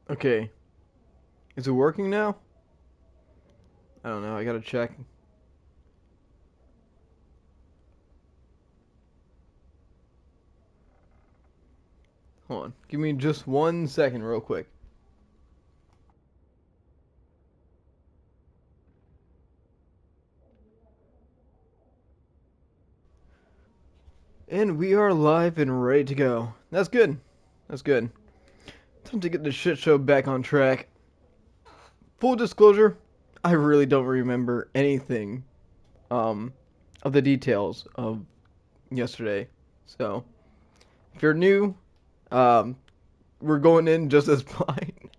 Okay. Is it working now? I don't know. I gotta check. Hold on. Give me just 1 second, real quick. And we are live and ready to go. That's good. That's good. Time to get the shit show back on track. Full disclosure, I really don't remember anything of the details of yesterday. So, if you're new, um, we're going in just as blind.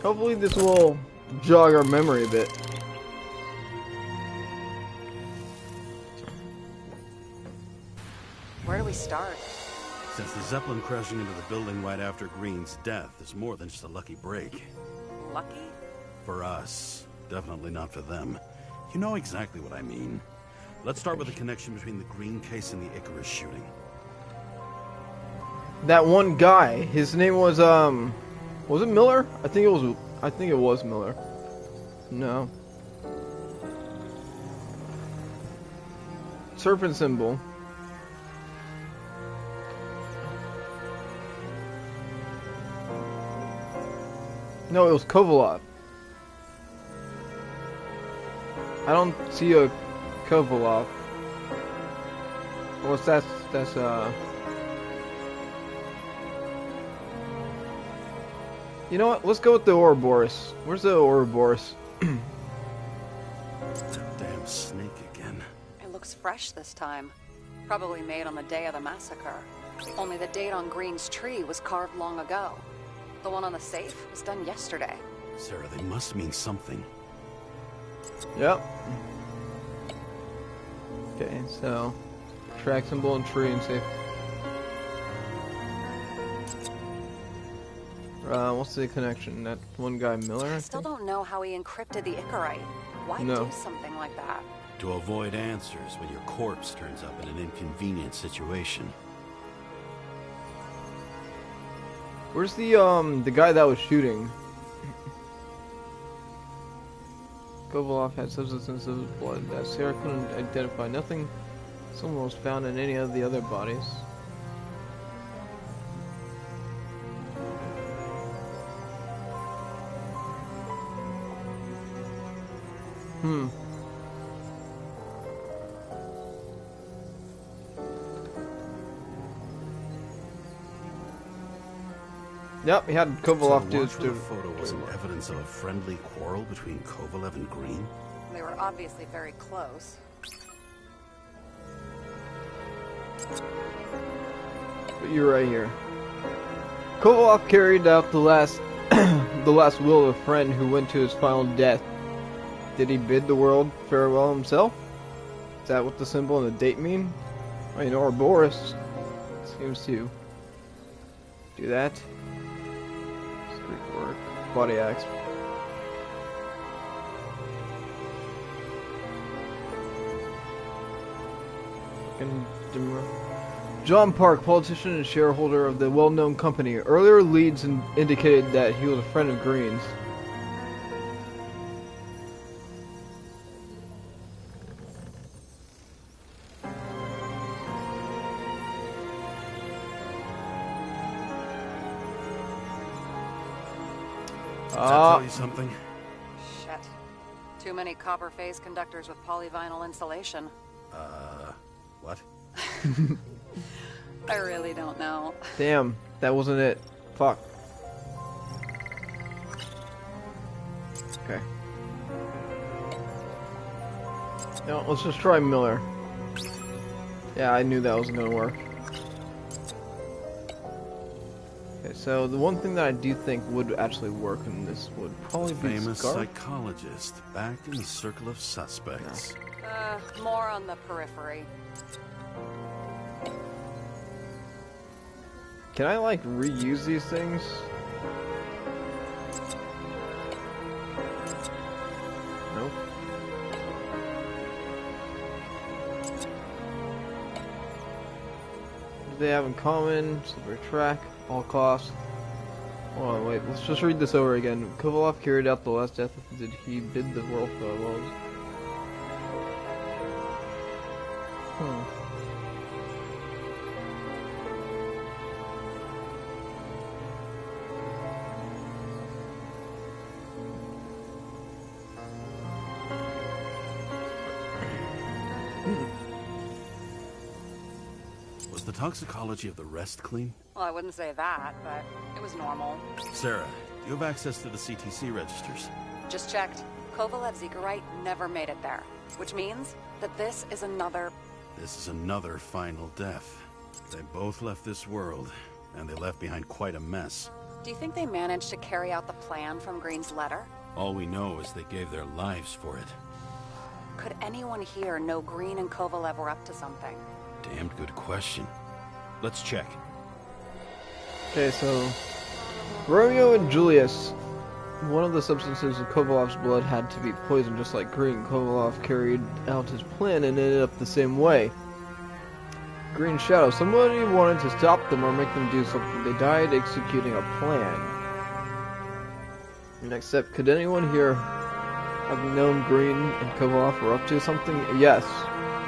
Hopefully this will jog our memory a bit. Where do we start? Since the Zeppelin crashing into the building right after Green's death is more than just a lucky break. Lucky? For us. Definitely not for them. You know exactly what I mean. Let's start with the connection between the Green case and the Icarus shooting. That one guy, his name was it Miller? I think it was Miller. No. Serpent symbol. No, it was Kovalov. I don't see a Kovalov. Well, that's You know what? Let's go with the Ouroboros. Where's the Ouroboros? That damn snake again. It looks fresh this time. Probably made on the day of the massacre. Only the date on Green's tree was carved long ago. The one on the safe was done yesterday. Sarah, they must mean something. Yep. Okay, so track symbol and tree and safe. What's the connection? That one guy Miller? I still don't know how he encrypted the Icarite. Why do something like that? To avoid answers when your corpse turns up in an inconvenient situation. Where's the guy that was shooting? Kovalov had substances of blood that Sarah couldn't identify. Nothing similar was found in any of the other bodies. Yep, he had Kovalov do it. The photo wasn't evidence of a friendly quarrel between Kovalev and Green? They were obviously very close. But you're right here. Kovalov carried out the last the last will of a friend who went to his final death. Did he bid the world farewell himself? Is that what the symbol and the date mean? I mean, Ouroboros seems to do that. It's Greek word. Body axe. John Park, politician and shareholder of the well-known company, earlier leads indicated that he was a friend of Green's. Does that tell you something? Shit. Too many copper phase conductors with polyvinyl insulation. What? I really don't know. Damn, that wasn't it. Fuck. Okay. No, let's just try Miller. Yeah, I knew that wasn't gonna work. Okay, so the one thing that I do think would actually work in this would probably be Famous Scar. psychologist back in the circle of suspects. More on the periphery. Can I like reuse these things? Nope. they have in common? Silver track, all costs. Hold on, wait, let's just read this over again. Kovalov carried out the last death. Did he bid the world farewell? Was the toxicology of the rest clean? Well, I wouldn't say that, but it was normal. Sarah, do you have access to the CTC registers? Just checked. Kovalev's Zekerite never made it there, which means that this is another... This is another final death. They both left this world, and they left behind quite a mess. Do you think they managed to carry out the plan from Green's letter? All we know is they gave their lives for it. Could anyone here know Green and Kovalev were up to something? Damned good question. Let's check. Okay, so Romeo and Julius. One of the substances in Kovalev's blood had to be poisoned, just like Green. Kovalov carried out his plan and ended up the same way. Green Shadow. Somebody wanted to stop them or make them do something. They died executing a plan. Next step. Could anyone here have known Green and Kovalov were up to something? Yes.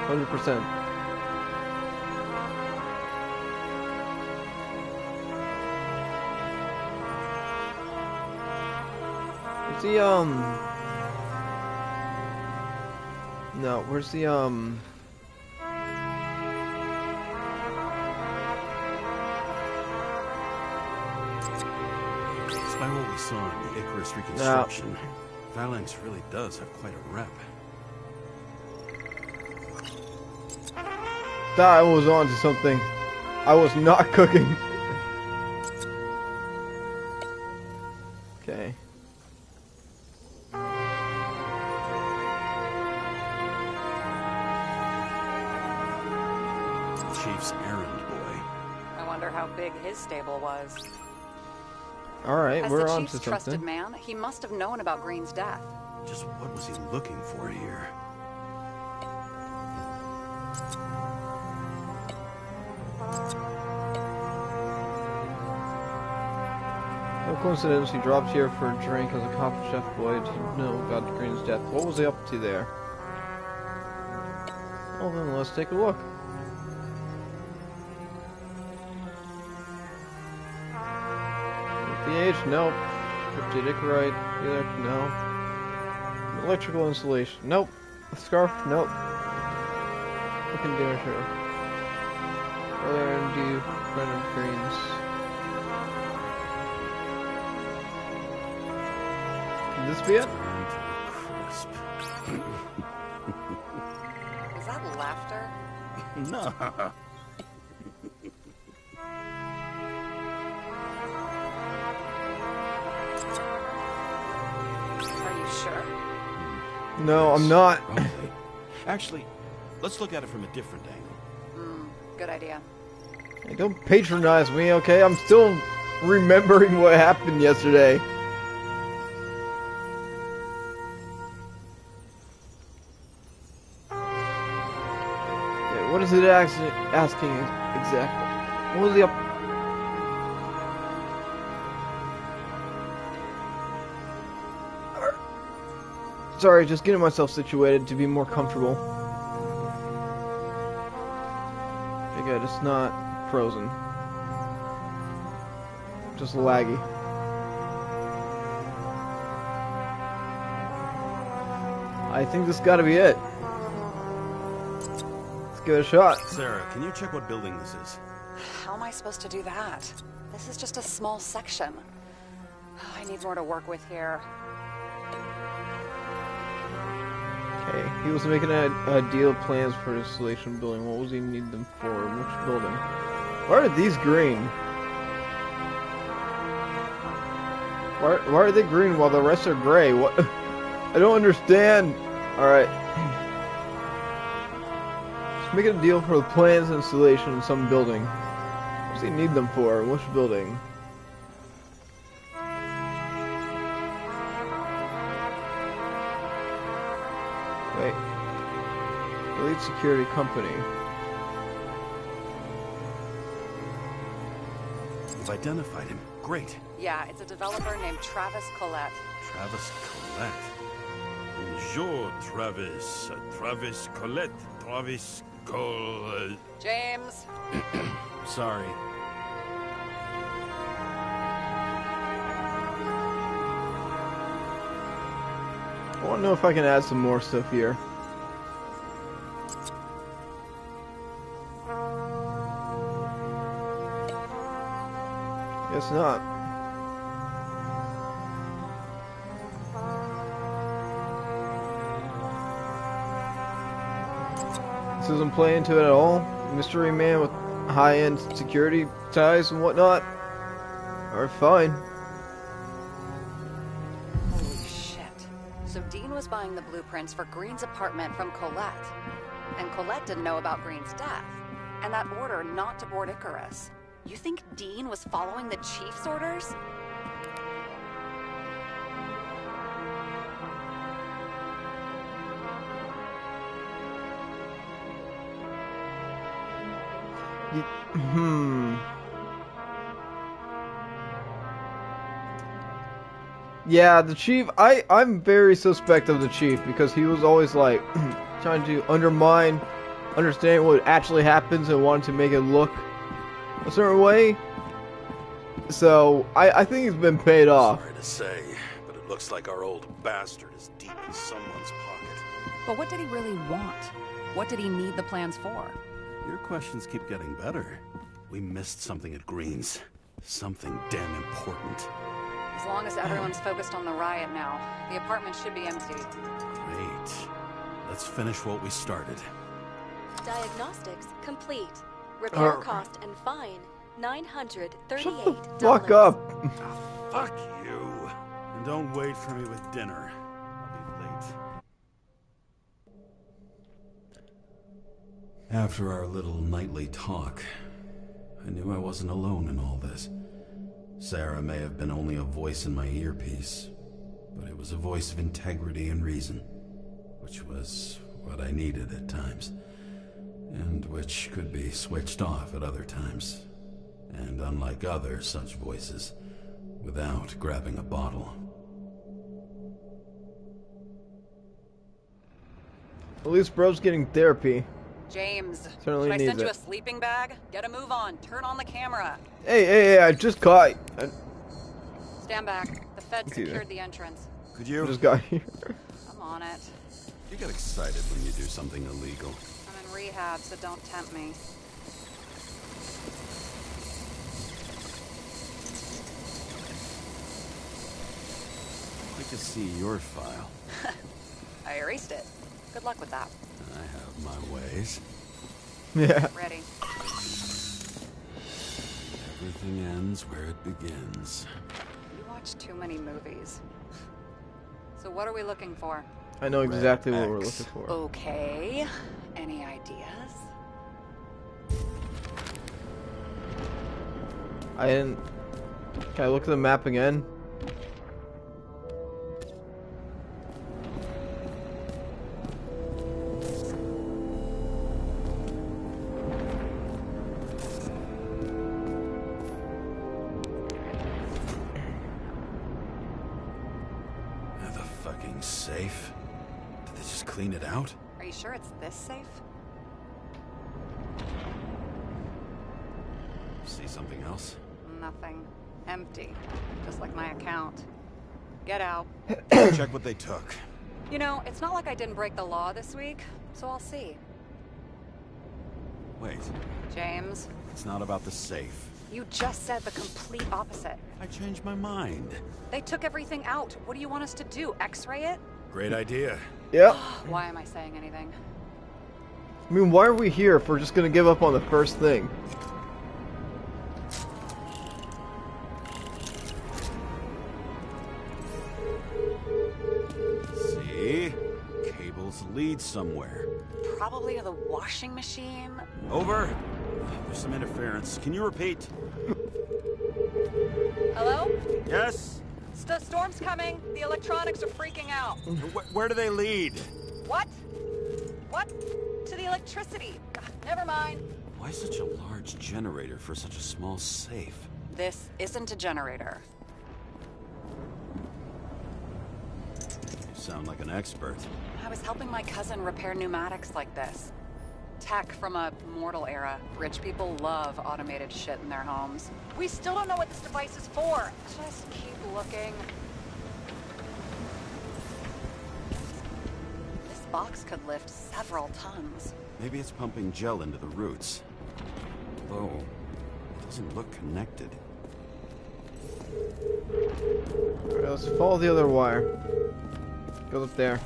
100%. Where's the, no, where's the, Despite what we saw in the Icarus reconstruction, Phalanx really does have quite a rep. I was on to something. I was not cooking. Okay. Chief's errand boy. I wonder how big his stable was. Alright, As we're the on chief's to trusted something. man, he must have known about Green's death. Just what was he looking for here? No coincidence, he dropped here for a drink as a cop chef boy to know about Green's death. What was he up to there? Well then, let's take a look. PH, nope. Cryptid Icarite, no. Electrical installation, nope. A scarf, nope. Looking dinner show. Earlier and do friend of Green's. Could this be it? Burned to a crisp. Was that laughter? No. Are you sure? No, I'm not. Probably. Actually, let's look at it from a different angle. Good idea. Hey, don't patronize me, okay? I'm still remembering what happened yesterday. Okay, what is it asking exactly? What was the up? Sorry, just getting myself situated to be more comfortable. Okay, good, it's not frozen. Just laggy. I think this gotta be it. Let's give it a shot. Sarah, can you check what building this is? How am I supposed to do that? This is just a small section. I need more to work with here. Okay, he was making a deal of plans for installation building. What was he need them for? Which building? Why are these green? Why are they green while the rest are gray? What? I don't understand. Alright. Just making a deal for the plans installation in some building. What does he need them for? Which building? Wait. Elite Security Company. You've identified him. Great. Yeah, it's a developer named Travis Collette. Travis Collette. Bonjour, Travis. Travis Collette. Travis Collette. James. Sorry. I want to know if I can add some more stuff here. Guess not. This doesn't play into it at all. Mystery man with high-end security ties and whatnot are fine. Holy shit. So Dean was buying the blueprints for Green's apartment from Collette. And Collette didn't know about Green's death. And that order not to board Icarus. You think Dean was following the chief's orders? Yeah, the chief, I'm very suspect of the chief because he was always like trying to undermine understanding what actually happens and wanting to make it look a certain way. So I think he's been paid off. Sorry to say, but it looks like our old bastard is deep in someone's pocket. But what did he really want? What did he need the plans for? Your questions keep getting better. We missed something at Green's. Something damn important. As long as everyone's focused on the riot now, the apartment should be empty. Great. Let's finish what we started. Diagnostics complete. Repair cost and fine $938. Shut the fuck up. Fuck you. And don't wait for me with dinner. I'll be late. After our little nightly talk, I knew I wasn't alone in all this. Sarah may have been only a voice in my earpiece, but it was a voice of integrity and reason, which was what I needed at times, and which could be switched off at other times, and unlike other such voices, without grabbing a bottle. At least bro's getting therapy. James, Certainly should I needs send you it. a sleeping bag? Get a move on. Turn on the camera. Hey, I just caught. Stand back. The Fed See secured that. the entrance. Could you? Just got here. I'm on it. You get excited when you do something illegal. I'm in rehab, so don't tempt me. I'd like to see your file. I erased it. Good luck with that. I have my ways. Yeah. Ready. Everything ends where it begins. You watch too many movies. So what are we looking for? I know exactly what Red we're X. looking for. Okay. Any ideas? I didn't. Can I look at the map again? The fucking safe? Did they just clean it out? Are you sure it's this safe? See something else? Nothing. Empty. Just like my account. Get out. Check what they took. You know, it's not like I didn't break the law this week, so I'll see. Wait, James, it's not about the safe. you just said the complete opposite. I changed my mind. They took everything out. What do you want us to do? X-ray it? Great idea. Yep. Why am I saying anything? I mean, why are we here if we're just gonna give up on the first thing? See? Cables lead somewhere. Probably to the washing machine. Over. There's some interference. Can you repeat? Hello? Yes? The storm's coming. The electronics are freaking out. Where do they lead? What? What? To the electricity. Never mind. Why such a large generator for such a small safe? This isn't a generator. You sound like an expert. I was helping my cousin repair pneumatics like this. Tech from a mortal era. Rich people love automated shit in their homes. We still don't know what this device is for. Just keep looking. This box could lift several tons. Maybe it's pumping gel into the roots. Though, it doesn't look connected. Alright, let's follow the other wire. Goes up there.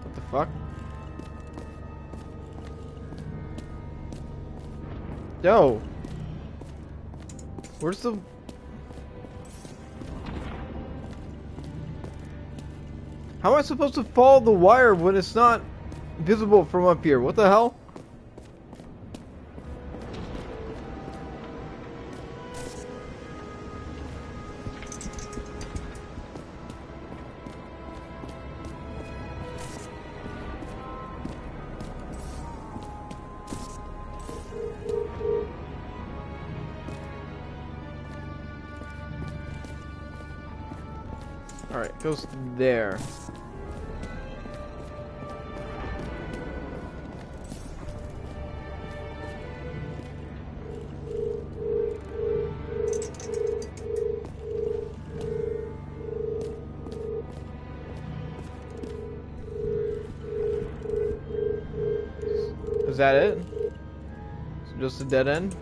What the fuck? Yo! Where's the... How am I supposed to follow the wire when it's not visible from up here? What the hell? Alright, it goes there. Is that it? So just a dead end?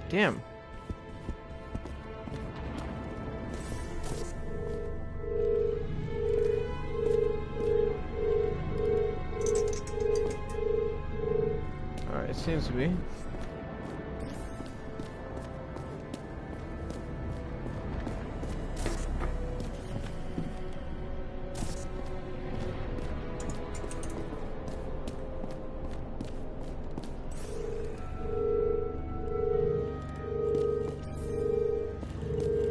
Damn. Alright, it seems to be.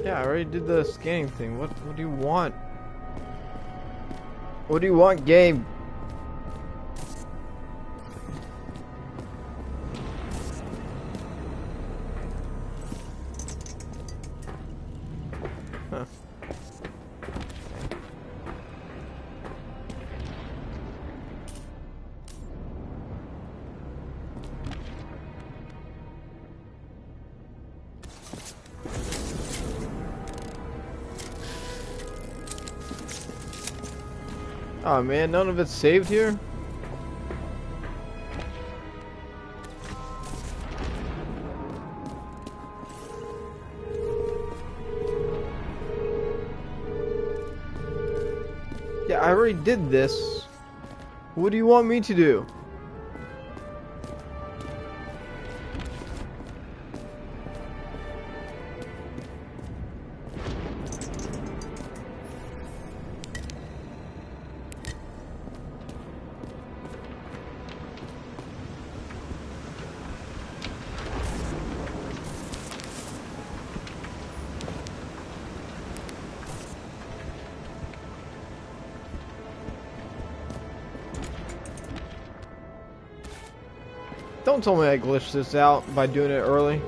Yeah, I already did the scanning thing. What do you want? What do you want, game? Huh. Oh man, none of it's saved here? Yeah, I already did this. What do you want me to do? Don't tell me I glitched this out by doing it early.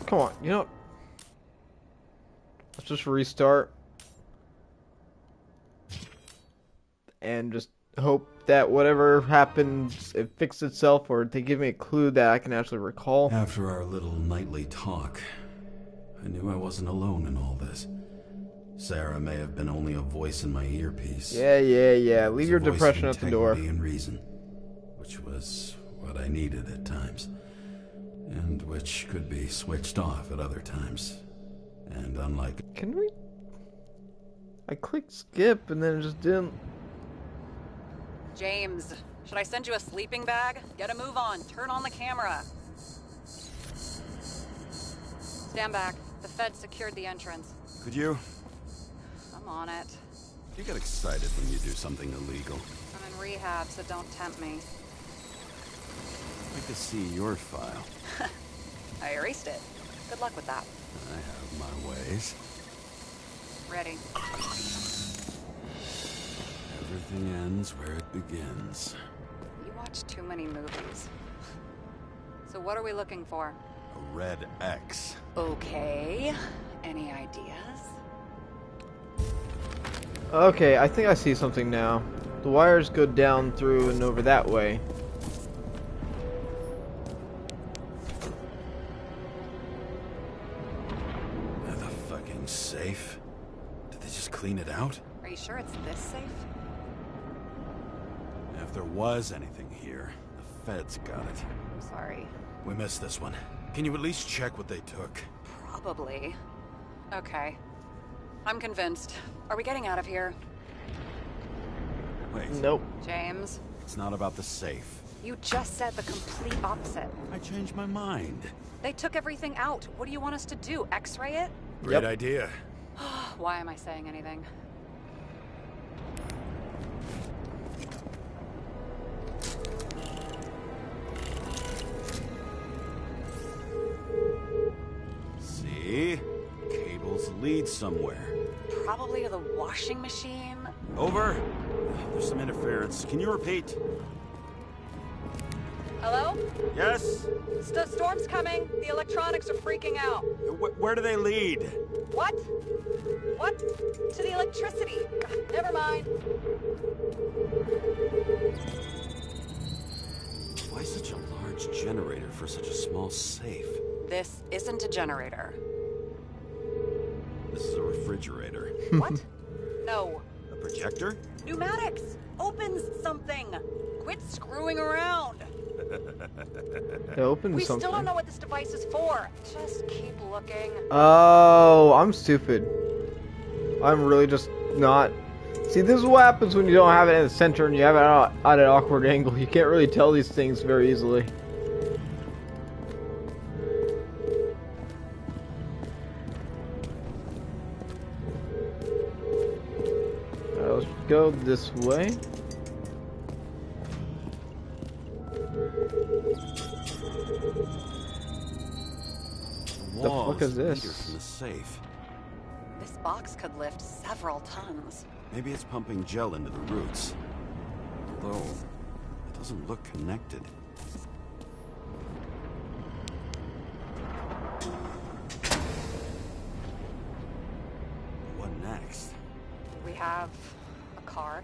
Come on, you know, let's just restart and just hope that whatever happens, it fixes itself, or they give me a clue that I can actually recall. After our little nightly talk, I knew I wasn't alone in all this. Sarah may have been only a voice in my earpiece. Yeah. Leave your depression at the door. And reason, which was what I needed at times. And which could be switched off at other times. And unlike... Can we I clicked skip and then it just didn't. James, should I send you a sleeping bag? Get a move on. Turn on the camera. Stand back. The Fed secured the entrance. Could you? I'm on it. You get excited when you do something illegal. I'm in rehab, so don't tempt me. I'd like to see your file. I erased it. Good luck with that. I have my ways. Ready. Everything ends where it begins. You watch too many movies. So what are we looking for? A red X. Okay. Any ideas? Okay, I think I see something now. The wires go down through and over that way. The fucking safe? Did they just clean it out? Are you sure it's this safe? If there was anything here, the feds got it. I'm sorry. We missed this one. Can you at least check what they took? Probably. Okay. I'm convinced. Are we getting out of here? Wait. Nope. James, It's not about the safe. you just said the complete opposite. I changed my mind. They took everything out. What do you want us to do? X-ray it? Great idea. Why am I saying anything? See? Cables lead somewhere. Probably to the washing machine. Over. There's some interference. Can you repeat? Hello? Yes? Storm's coming. The electronics are freaking out. Where do they lead? What? What? To the electricity. Never mind. Why such a large generator for such a small safe? This isn't a generator. This is a refrigerator. What? No. A projector? Pneumatics! Opens something! Quit screwing around! It opened We something. still don't know what this device is for. Just keep looking. Oh, I'm stupid. I'm really just not. See, this is what happens when you don't have it in the center and you have it at an awkward angle. You can't really tell these things very easily. Let's go this way. The fuck is this? From the safe. This box could lift several tons. Maybe it's pumping gel into the roots. Although, it doesn't look connected. What next? We have a card.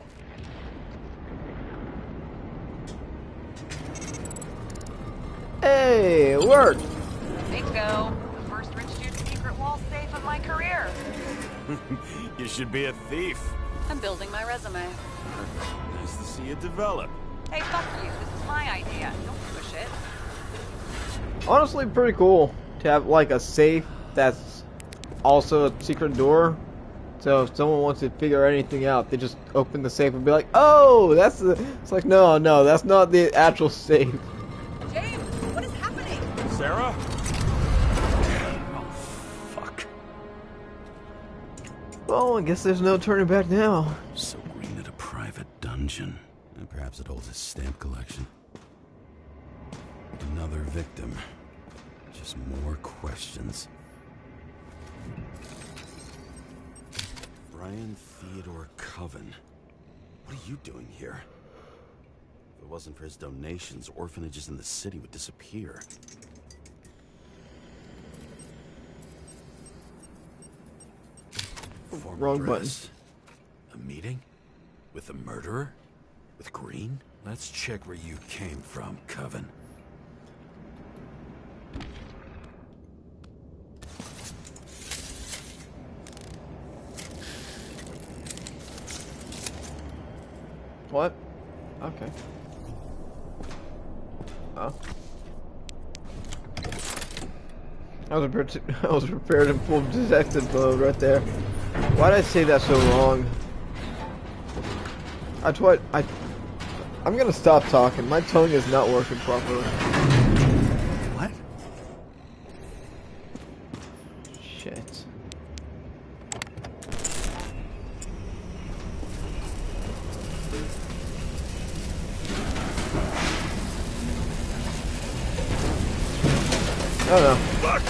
Hey, it worked! Bingo! The first rich dude's secret wall safe of my career. You should be a thief. I'm building my resume. Nice to see it develop. Hey, fuck you. This is my idea. Don't push it. Honestly, pretty cool to have like a safe that's also a secret door. So if someone wants to figure anything out, they just open the safe and be like, "Oh, that's the." It's like, no, that's not the actual safe. James, what is happening? Sarah? Oh, fuck. Well, I guess there's no turning back now. So green at a private dungeon. And perhaps it holds his stamp collection. Another victim. Just more questions. Brian Theodore Coven. What are you doing here? If it wasn't for his donations, orphanages in the city would disappear. Former Wrong button. address. A meeting? With the murderer? With Green? Let's check where you came from, Coven. What? Okay. Oh. I was prepared in full detective mode right there. Why did I say that so wrong? I'm gonna stop talking. My tongue is not working properly. What? Shit. I don't know. Fuck!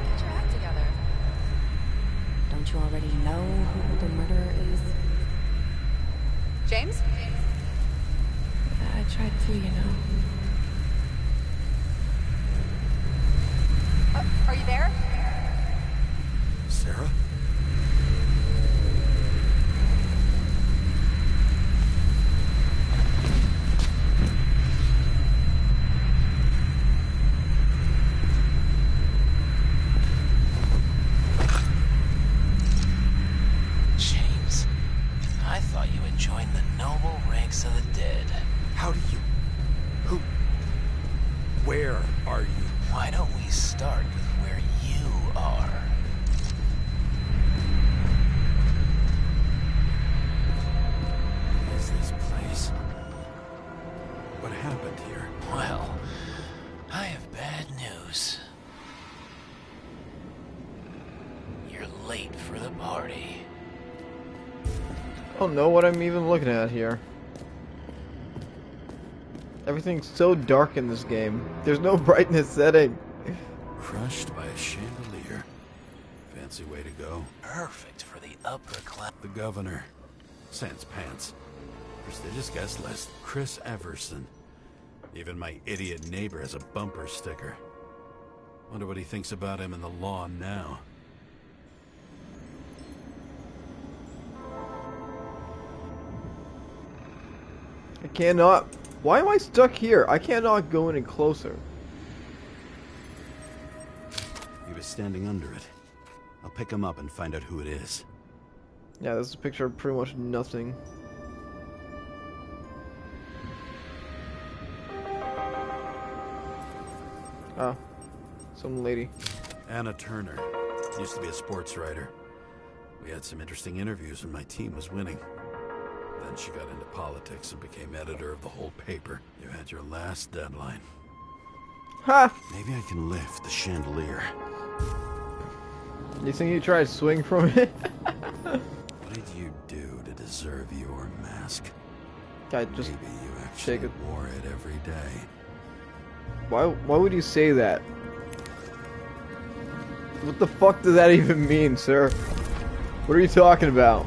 Get your act together. Don't you already know who the murderer is? James? I tried to, you know. Are you there? Sarah? James, I thought you had joined the noble ranks of the dead. How do you... Who... Where are you? Why don't we start with where you are? What is this place? What happened here? Well, I have bad news. You're late for the party. I don't know what I'm even looking at here. Everything's so dark in this game. There's no brightness setting. Crushed by a chandelier. Fancy way to go. Perfect for the upper class. The governor. Sans pants. Prestigious guest list. Chris Everson. Even my idiot neighbor has a bumper sticker. Wonder what he thinks about him in the law now. I cannot... Why am I stuck here? I cannot go any closer. He was standing under it. I'll pick him up and find out who it is. Yeah, this is a picture of pretty much nothing. Oh. Some lady. Anna Turner. Used to be a sports writer. We had some interesting interviews when my team was winning. Then she got into politics and became editor of the whole paper. You had your last deadline. Ha! Maybe I can lift the chandelier. You think you try to swing from it? What did you do to deserve your mask? I just... Maybe you actually shake it. wore it every day. Why would you say that? What the fuck does that even mean, sir? What are you talking about?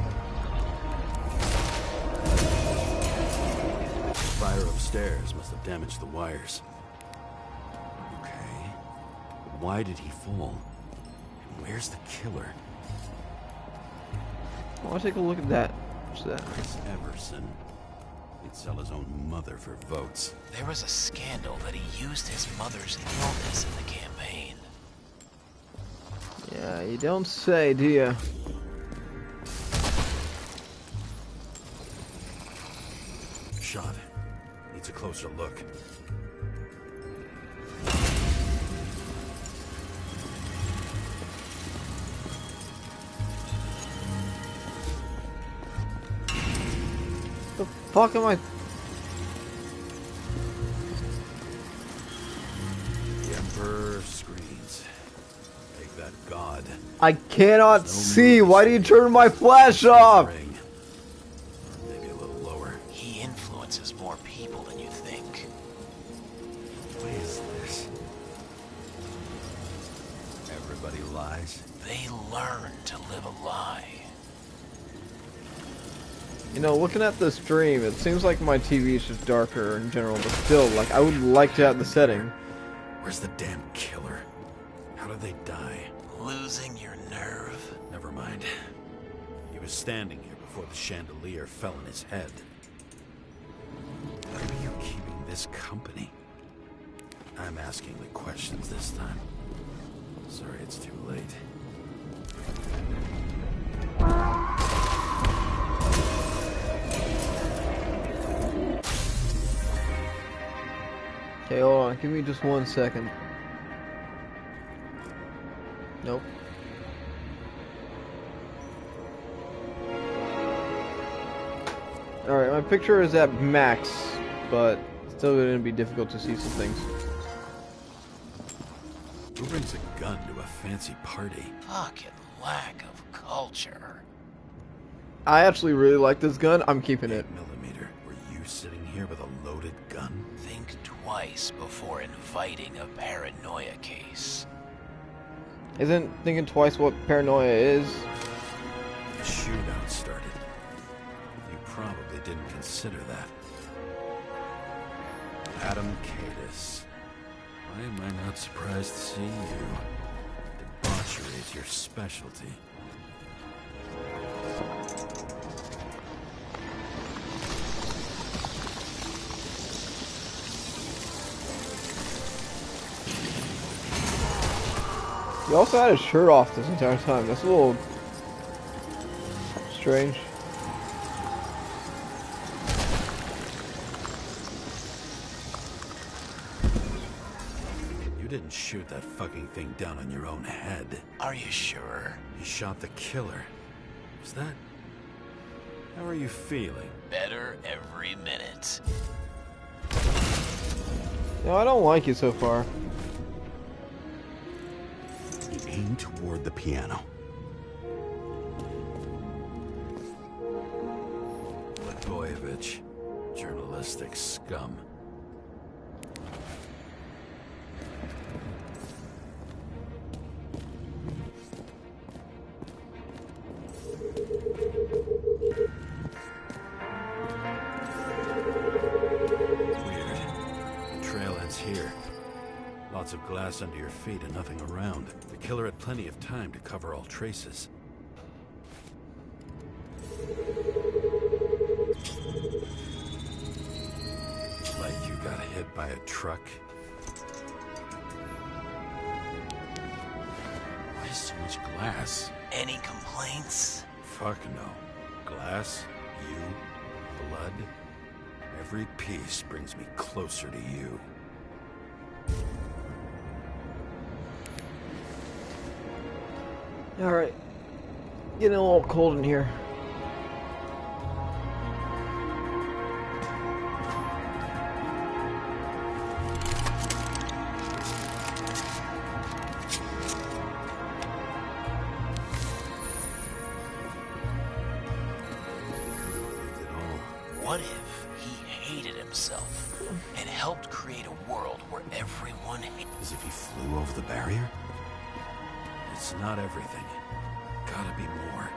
Fire upstairs must have damaged the wires. Okay. But why did he fall? And where's the killer? I want to take a look at that. What's that? Chris Everson. He'd sell his own mother for votes. There was a scandal that he used his mother's illness in the campaign. Yeah, you don't say, do you? Shot. Needs a closer look. The fuck am I? The Emperor screens. Make that god. I cannot No see. moves. Why do you turn my flash off? Ring. Or maybe a little lower. He influences more people than you think. What is this? Everybody lies. They learn to live a lie. You know, looking at the stream, it seems like my TV is just darker in general, but still, like, I would like to have the setting. Where's the damn killer? How did they die? Losing your nerve? Never mind. He was standing here before the chandelier fell on his head. Why are you keeping this company? I'm asking the questions this time. Sorry it's too late. Hey, hold on. Give me just 1 second. Nope. Alright, my picture is at max, but still going to be difficult to see some things. Who brings a gun to a fancy party? Fucking lack of culture. I actually really like this gun. I'm keeping it. 8mm. Were you sitting here with a loaded gun? Think twice before inviting a paranoia case. Isn't thinking twice what paranoia is? The shootout started. You probably didn't consider that. Adam Cadis. Why am I not surprised to see you? Debauchery is your specialty. He also had his shirt off this entire time. That's a little strange. You didn't shoot that fucking thing down on your own head. Are you sure? You shot the killer. Is that... How are you feeling? Better every minute. No, I don't like it so far. Aim toward the piano. Blagojevich, journalistic scum. Weird. The trail ends here. Lots of glass under your feet and nothing around. The killer had plenty of time to cover all traces. Like you got hit by a truck. Why so much glass? Any complaints? Fuck no. Glass, you, blood. Every piece brings me closer to you. Alright. Getting a little cold in here. What if he hated himself and helped create a world where everyone hates? As if he flew over the barrier? It's not everything. Gotta be more.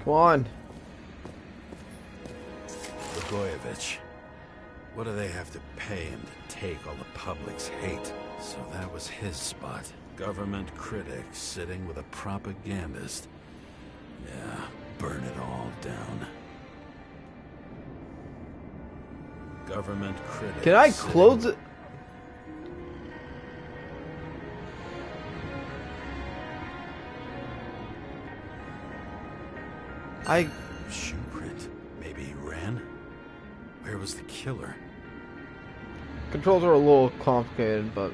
Come on. Blagojevich. What do they have to pay him to take all the public's hate? So that was his spot. Government critic sitting with a propagandist. Yeah, burn it all down. Government critic. Can I sitting- close it? Shoe print. Maybe he ran? Where was the killer? Controls are a little complicated, but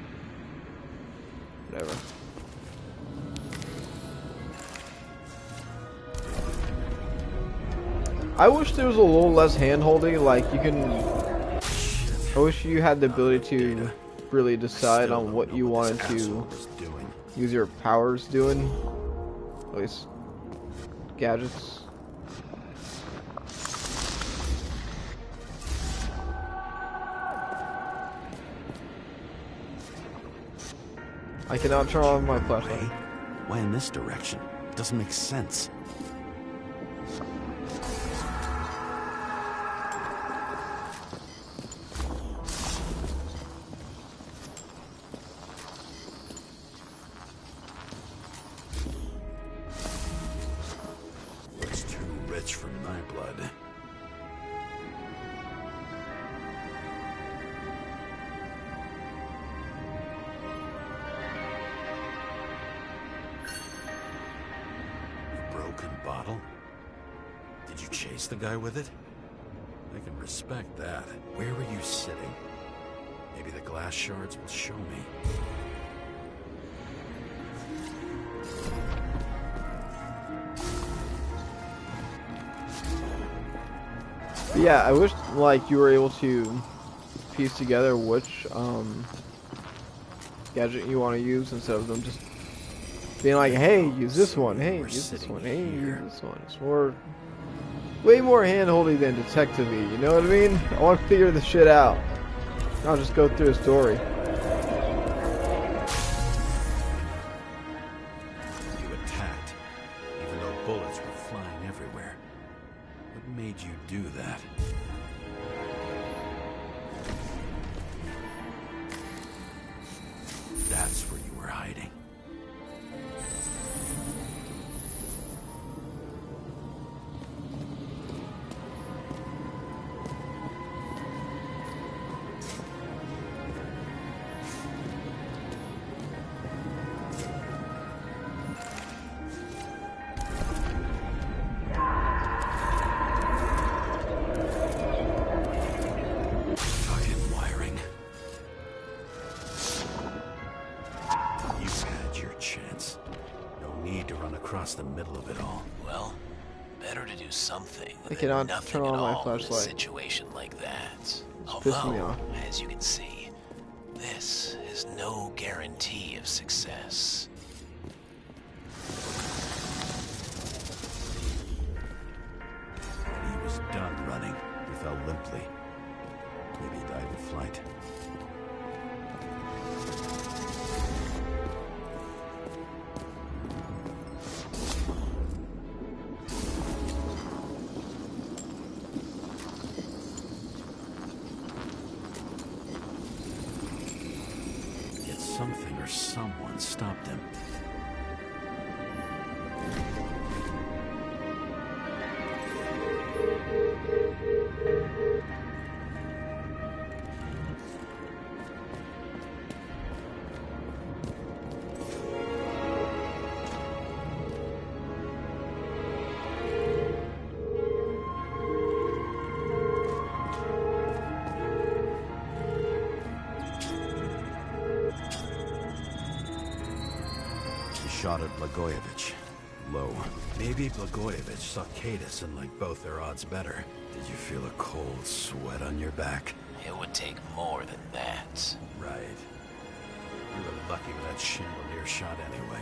whatever. I wish there was a little less hand-holding, like you can... I wish you had the ability to really decide on what you wanted to use your powers doing. At least gadgets. I cannot turn on my flashlight. Why in this direction? Doesn't make sense. Looks too rich for my blood. Broken bottle? Did you chase the guy with it? I can respect that. Where were you sitting? Maybe the glass shards will show me. But yeah, I wish like you were able to piece together which gadget you want to use instead of them just being like, hey, use this one, hey, use this one, hey, use this one. It's way more hand-holdy than detective-y, you know what I mean? I want to figure this shit out. I'll just go through a story. You attacked, even though bullets were flying everywhere. What made you do that? That's where you were hiding. The middle of it all. Well, better to do something I than cannot nothing turn on at my all in a flashlight. situation like that. Pissing me off. Although, as you can see, this is no guarantee of success. When he was done running, he fell limply. Maybe he died in flight. Something or someone stopped him. Shot at Blagojevich. Low. Maybe Blagojevich saw Cadis and liked both their odds better. Did you feel a cold sweat on your back? It would take more than that. Right. You were lucky with that chandelier shot anyway.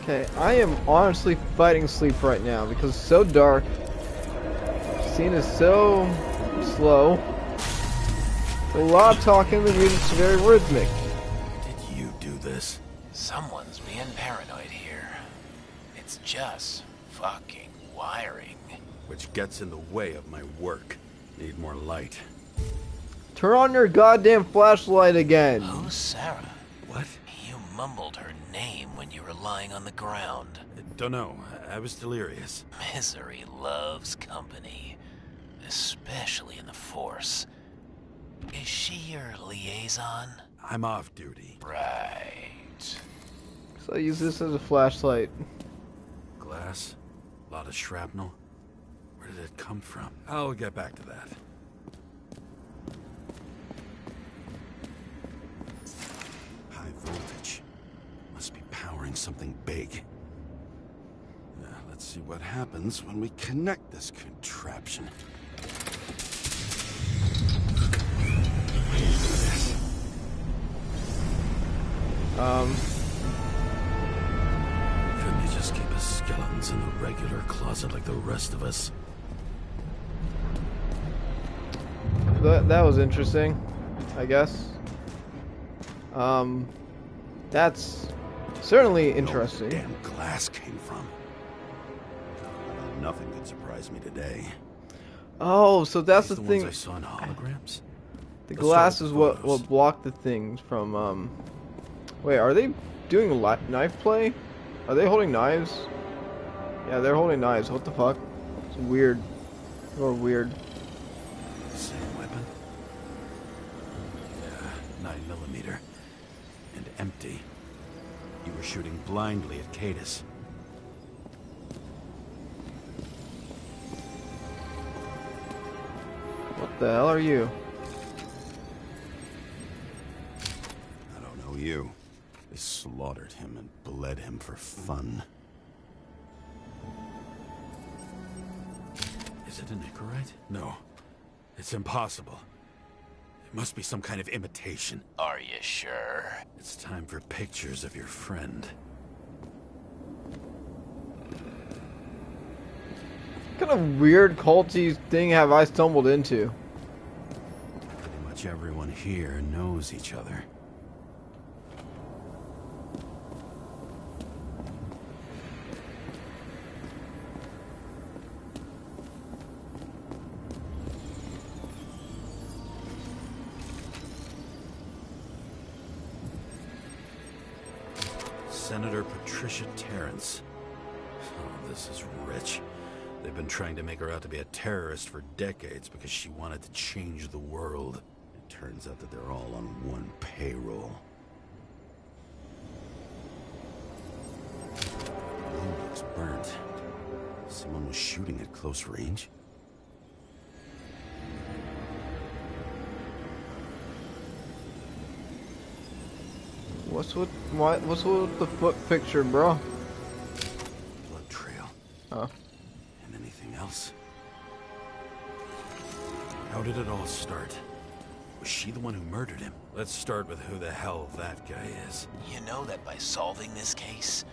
Okay, I am honestly fighting sleep right now because it's so dark. The scene is so slow. A lot of talking, the music's very rhythmic. This. Someone's being paranoid here. It's just fucking wiring. Which gets in the way of my work. Need more light. Turn on your goddamn flashlight again. Who's Sarah? What? You mumbled her name when you were lying on the ground. Don't know. I was delirious. Misery loves company. Especially in the Force. Is she your liaison? I'm off duty. Right. So I use this as a flashlight. Glass? A lot of shrapnel? Where did it come from? I'll get back to that. High voltage. Must be powering something big. Let's see what happens when we connect this contraption. Couldn't you just keep his skeletons in the regular closet like the rest of us? That was interesting, I guess. That's certainly interesting. Where the damn glass came from. Nothing could surprise me today. Oh, so that's the thing. Ones I saw in holograms. The glass is what blocked the things from. Wait, are they doing knife play? Are they holding knives? Yeah, they're holding knives. What the fuck? It's weird. Or weird. Same weapon. Yeah, 9mm. And empty. You were shooting blindly at Cadis. the hell are you? I don't know you. They slaughtered him and bled him for fun. Is it an Icarite? No. It's impossible. It must be some kind of imitation. Are you sure? It's time for pictures of your friend. What kind of weird culty thing have I stumbled into? Pretty much everyone here knows each other. Senator Patricia Terrence. Oh, this is rich. They've been trying to make her out to be a terrorist for decades because she wanted to change the world. It turns out that they're all on one payroll. The room looks burnt. Someone was shooting at close range. What's with the foot picture, bro? Blood trail. Oh. And anything else? How did it all start? Was she the one who murdered him? Let's start with who the hell that guy is. You know that by solving this case,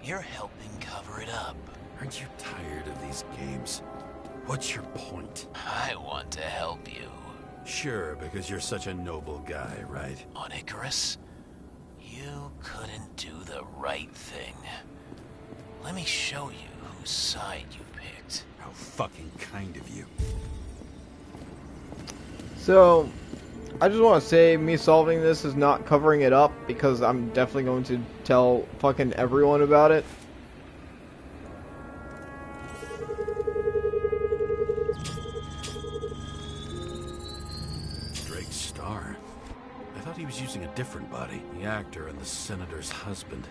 you're helping cover it up. Aren't you tired of these games? What's your point? I want to help you. Sure, because you're such a noble guy, right? On Icarus, you couldn't do the right thing. Let me show you whose side you picked. How fucking kind of you. So, I just want to say, me solving this is not covering it up because I'm definitely going to tell fucking everyone about it. Drake Starr. I thought he was using a different body. The actor and the senator's husband.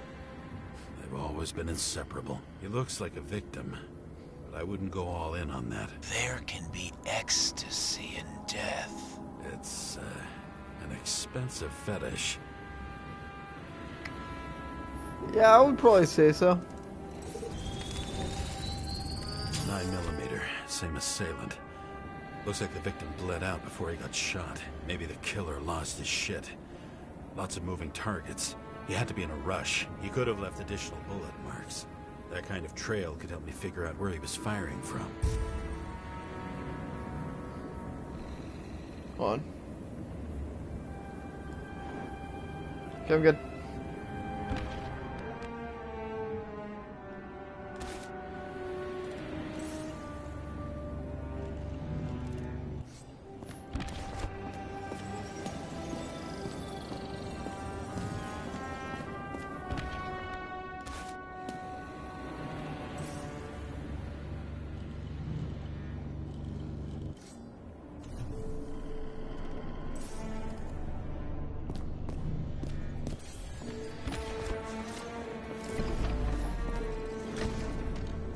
They've always been inseparable. He looks like a victim, but I wouldn't go all in on that. There can be ecstasy in death. It's, an expensive fetish. Yeah, I would probably say so. 9mm, same assailant. Looks like the victim bled out before he got shot. Maybe the killer lost his shit. Lots of moving targets. He had to be in a rush. He could have left additional bullet marks. That kind of trail could help me figure out where he was firing from. Hold on. Okay, I'm good.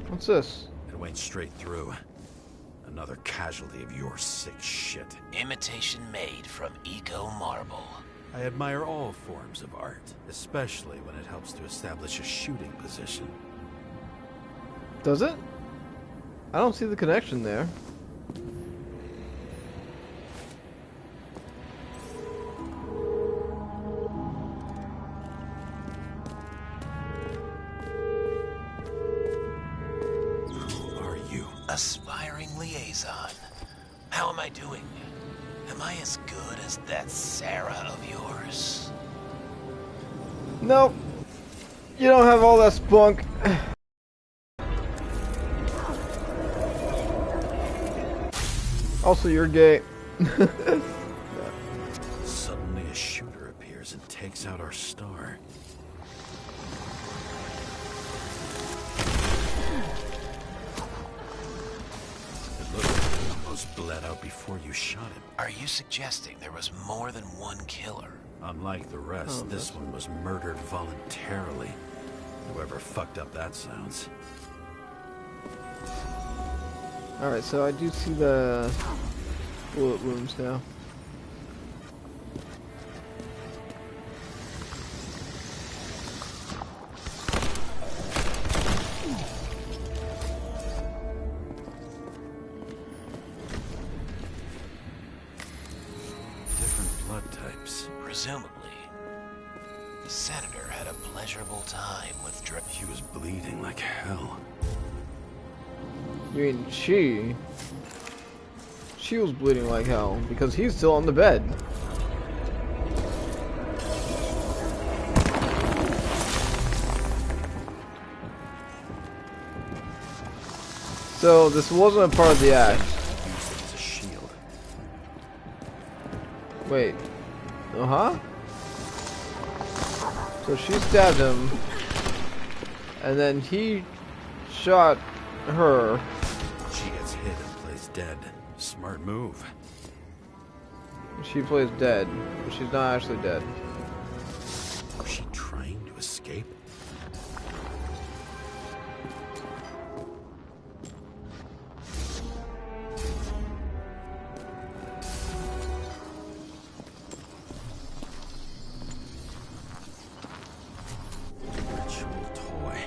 What's this? It went straight through. Another casualty of your sick shit. Imitation made from eco marble. I admire all forms of art, especially when it helps to establish a shooting position. Does it? I don't see the connection there. Aspiring liaison. How am I doing? Am I as good as that Sarah of yours? Nope. You don't have all that spunk. Also, you're gay. Suddenly a shooter appears and takes out our star. It looked like he almost bled out before you shot him. Are you suggesting there was more than one killer? Unlike the rest, this one was murdered voluntarily. Whoever fucked up that sounds. Alright, so I do see the bullet wounds now. Different blood types. Presumably, the senator had a pleasurable time with She was bleeding like hell. You mean she? She was bleeding like hell because he's still on the bed. So this wasn't a part of the act. Used it as a shield. Wait. So she stabbed him, and then he shot her. She gets hit and plays dead. Smart move. She plays dead, but she's not actually dead. Was she trying to escape? Ritual toy.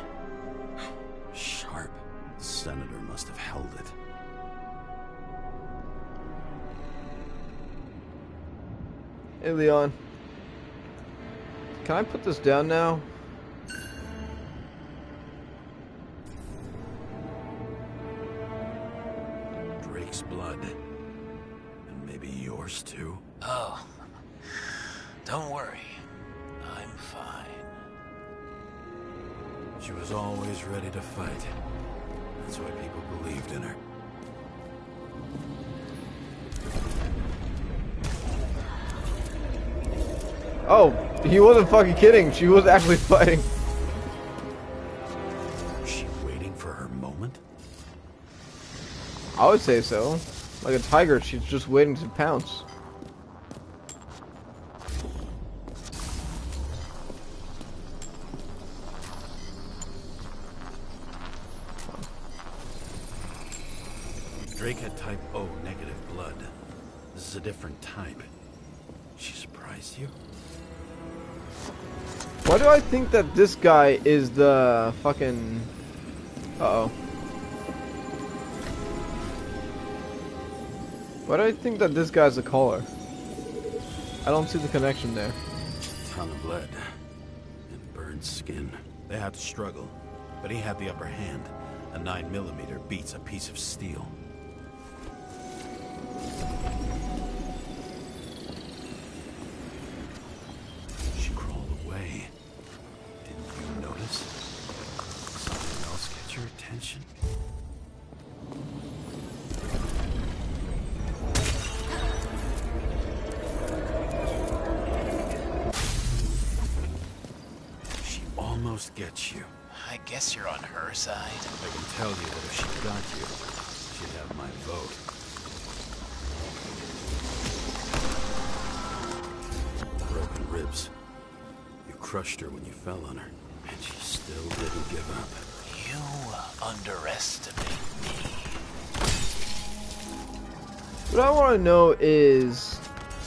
Sharp. The senator must have held it. Hey Leon, can I put this down now? Drake's blood. And maybe yours too. Oh, don't worry. I'm fine. She was always ready to fight. That's why people believed in her. Oh, he wasn't fucking kidding. She was actually fighting. Was she waiting for her moment? I would say so. Like a tiger, she's just waiting to pounce. Drake had type O negative blood. This is a different type. She surprised you? Why do I think that this guy is the fucking... Uh-oh. Why do I think that this guy's the caller? I don't see the connection there. Ton of lead. And burned skin. They had to struggle, but he had the upper hand. A 9mm beats a piece of steel. She crawled away. Didn't you notice? Something else get your attention? She almost gets you. I guess you're on her side. I can tell you that if she got you, she'd have my vote. Broken ribs. You crushed her when you fell on her, and she still didn't give up. You underestimate me. What I want to know is...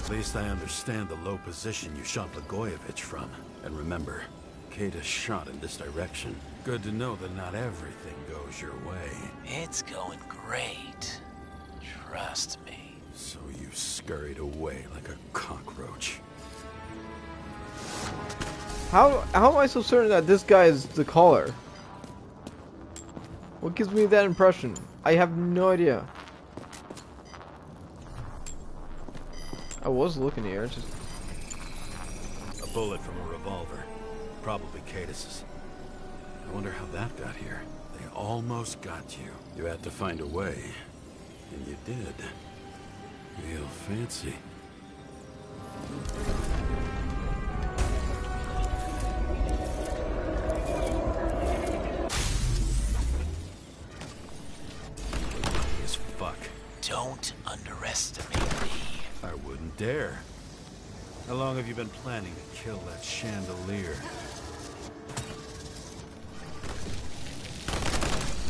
At least I understand the low position you shot Blagojevich from. And remember, Kata shot in this direction. Good to know that not everything goes your way. It's going great. Trust me. So you scurried away like a cockroach. How am I so certain that this guy is the caller? What gives me that impression? I have no idea. I was looking here, it's just... A bullet from a revolver. Probably Katis's. I wonder how that got here. They almost got you. You had to find a way. And you did. Real fancy. As fuck. Don't underestimate me. I wouldn't dare. How long have you been planning to kill that chandelier?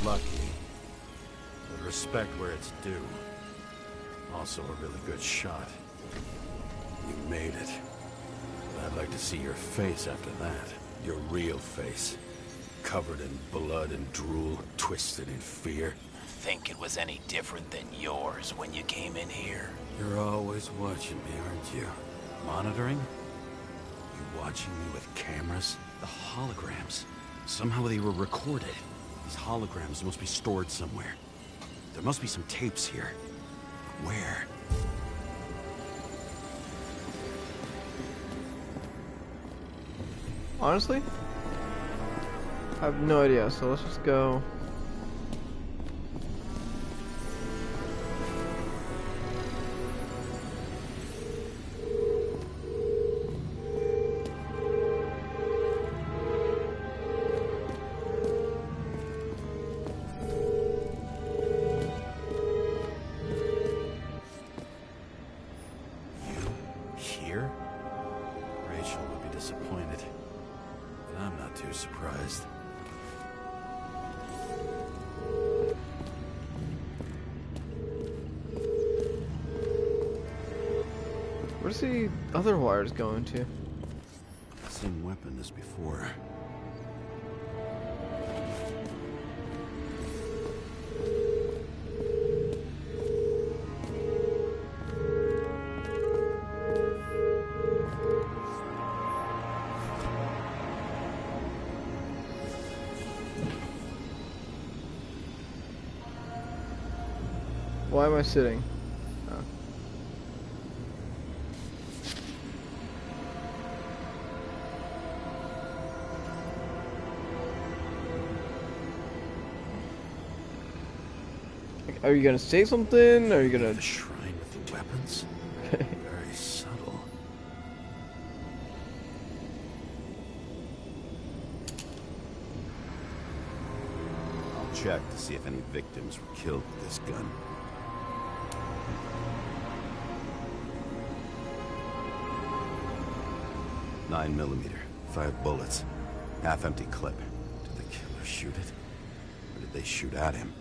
Lucky. But respect where it's due. Also a really good shot. You made it. But I'd like to see your face after that. Your real face. Covered in blood and drool, twisted in fear. Think it was any different than yours when you came in here? You're always watching me, aren't you? Monitoring? You watching me with cameras? The holograms. Somehow they were recorded. These holograms must be stored somewhere. There must be some tapes here. Where? Honestly, I have no idea, so let's just go. Here? Rachel would be disappointed. But I'm not too surprised. Where's the other wires going to? Same weapon as before. Why am I sitting? Oh. Are you gonna say something? Are you gonna? The shrine with the weapons? Okay. Very subtle. I'll check to see if any victims were killed with this gun. .9mm, 5 bullets, half-empty clip. Did the killer shoot it? Or did they shoot at him?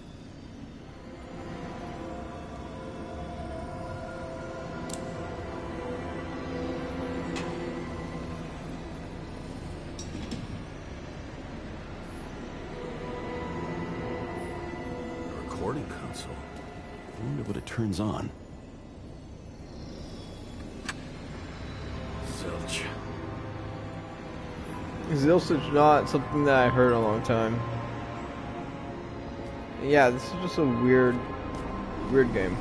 A recording console. I wonder what it turns on. Zilch. Zilch is not something that I heard in a long time. Yeah, this is just a weird game.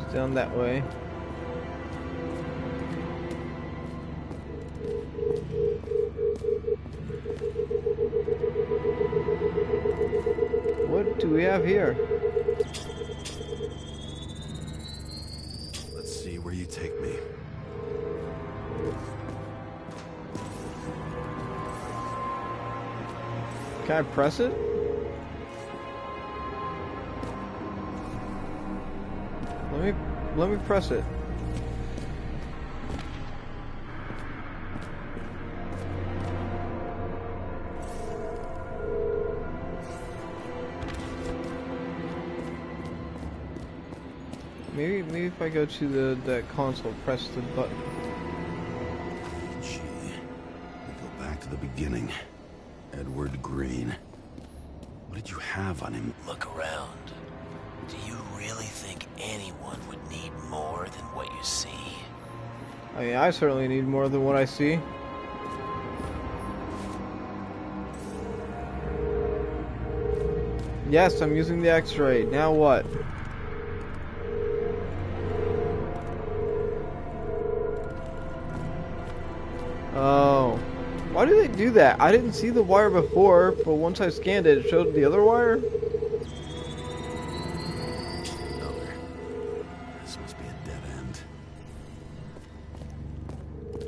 It's down that way. What do we have here? Let's see where you take me. Can I press it? Let me press it. Maybe if I go to the console, press the button. Gee, we go back to the beginning. Edward Green. What did you have on him? Look around. Do you really think anyone would need more than what you see? I mean, I certainly need more than what I see. Yes, I'm using the X-ray. Now what? Oh. Why do they do that? I didn't see the wire before, but once I scanned it, it showed the other wire. Another. This must be a dead end.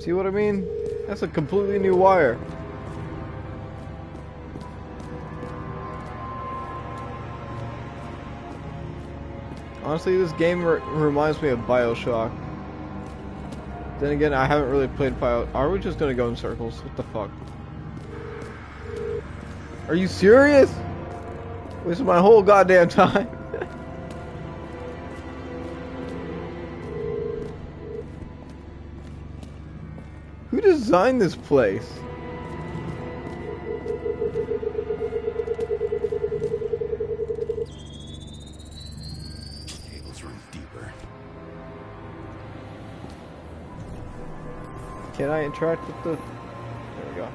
See what I mean? That's a completely new wire. Honestly, this game reminds me of BioShock. Then again, I haven't really played Fallout. Are we just gonna go in circles? What the fuck? Are you serious? Wasted my whole goddamn time. Who designed this place? Cables run deeper. Can I interact with the... There we go.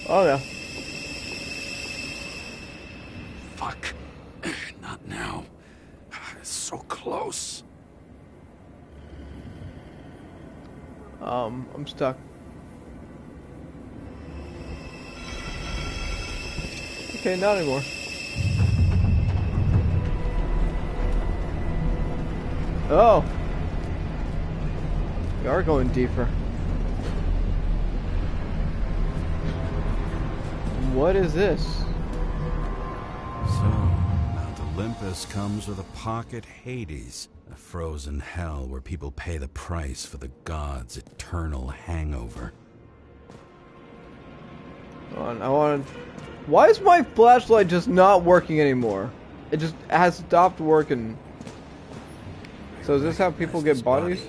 Oh no. Fuck. Not now. It's so close. I'm stuck. Okay, not anymore. Oh. We are going deeper. What is this? So, Mount Olympus comes with a pocket Hades. A frozen hell where people pay the price for the gods' eternal hangover. Hold on, I want to... Why is my flashlight just not working anymore? It just has stopped working. So is this how people get bodies?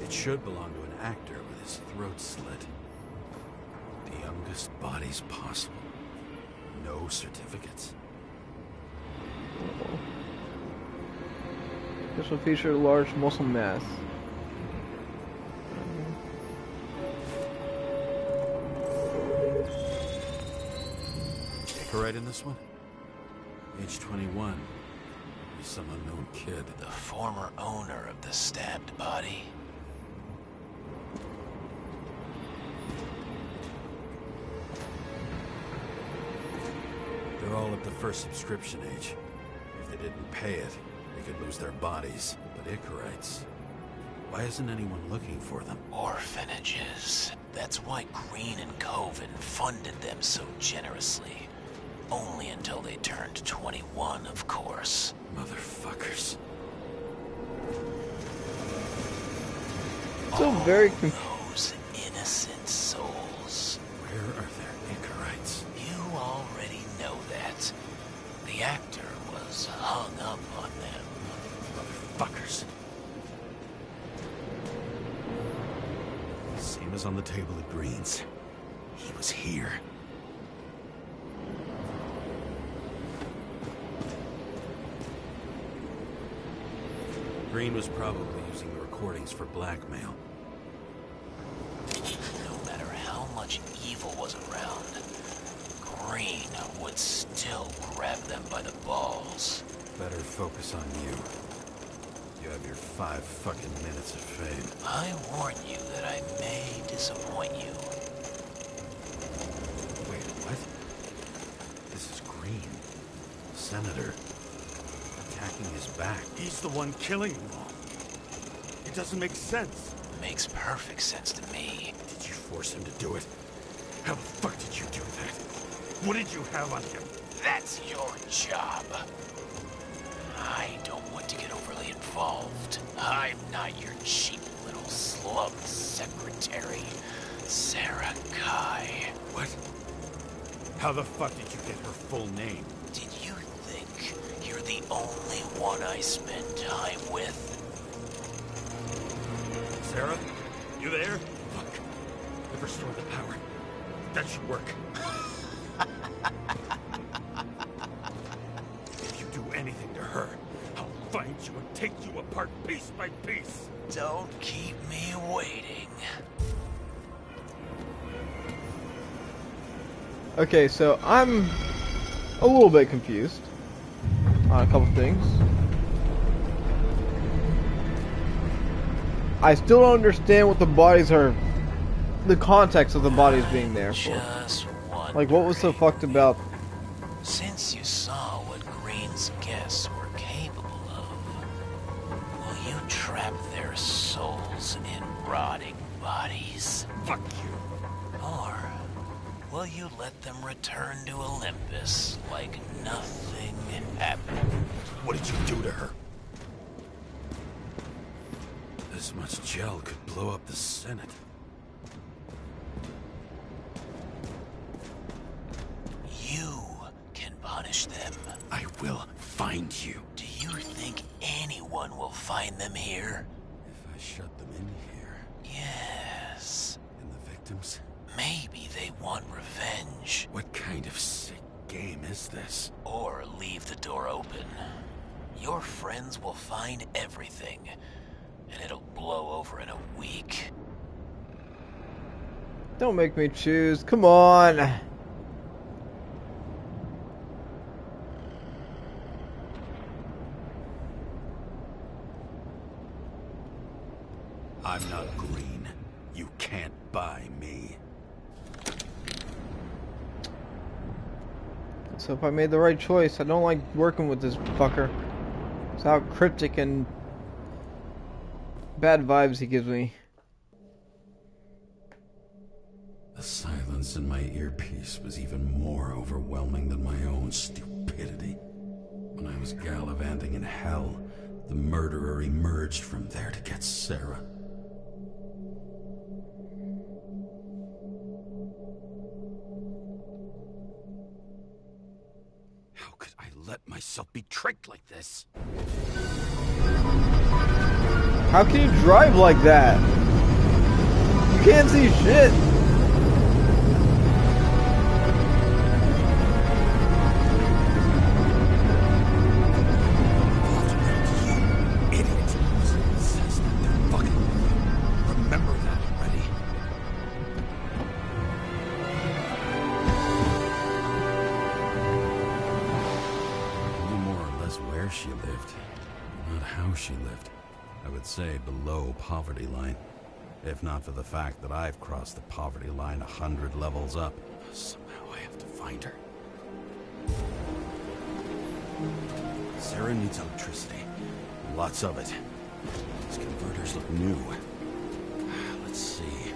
It should belong to an actor with his throat slit. The youngest bodies possible. No certificates. This will feature a large muscle mass. Right in this one? Age 21. He's some unknown kid. The former owner of the stabbed body. They're all at the first subscription age. If they didn't pay it, they could lose their bodies. But Icarites, why isn't anyone looking for them? Orphanages. That's why Green and Coven funded them so generously. Only until they turned 21, of course. Motherfuckers. Still very Those innocent souls. Where are their Icarites? You already know that. The actor was hung up on them. Motherfuckers. Same as on the table at Green's. He was here. Green was probably using the recordings for blackmail. No matter how much evil was around, Green would still grab them by the balls. Better focus on you. You have your 5 fucking minutes of fame. I warn you that I may disappoint you. Wait, what? This is Green. Senator. Attacking his back. He's the one killing them all. It doesn't make sense. Makes perfect sense to me. Did you force him to do it? How the fuck did you do that? What did you have on him? That's your job. I don't want to get overly involved. I'm not your cheap little slug secretary, Sarah Kai. What? How the fuck did you get her full name? Did you think you're the only one I spend time with? Sarah? You there? Fuck. I've restored the power. That should work. If you do anything to her, I'll find you and take you apart piece by piece. Don't keep me waiting. Okay, so I'm a little bit confused on a couple things. I still don't understand what the bodies are, the context of the bodies being there for. Just one. Like, what was so fucked about? Since you saw what Green's guests were capable of, will you trap their souls in rotting bodies? Fuck you. Or will you let them return to Olympus like nothing happened? What did you do to her? This much gel could blow up the Senate. You can punish them. I will find you. Do you think anyone will find them here? If I shut them in here. Yes. And the victims? Maybe they want revenge. What kind of sick game is this? Or leave the door open. Your friends will find everything, and it'll blow over in a week. Don't make me choose. Come on. I'm not green. You can't buy me. Let's hope I made the right choice. I don't like working with this fucker. It's how cryptic and bad vibes he gives me. The silence in my earpiece was even more overwhelming than my own stupidity. When I was gallivanting in hell, the murderer emerged from there to get Sarah. How could I let myself be tricked like this? How can you drive like that? You can't see shit. Idiot. Says that they're fucking with you. Remember that already. I knew more or less where she lived, not how she lived. I would say below poverty line. If not for the fact that I've crossed the poverty line 100 levels up. Somehow I have to find her. Sarah needs electricity. Lots of it. These converters look new. Let's see.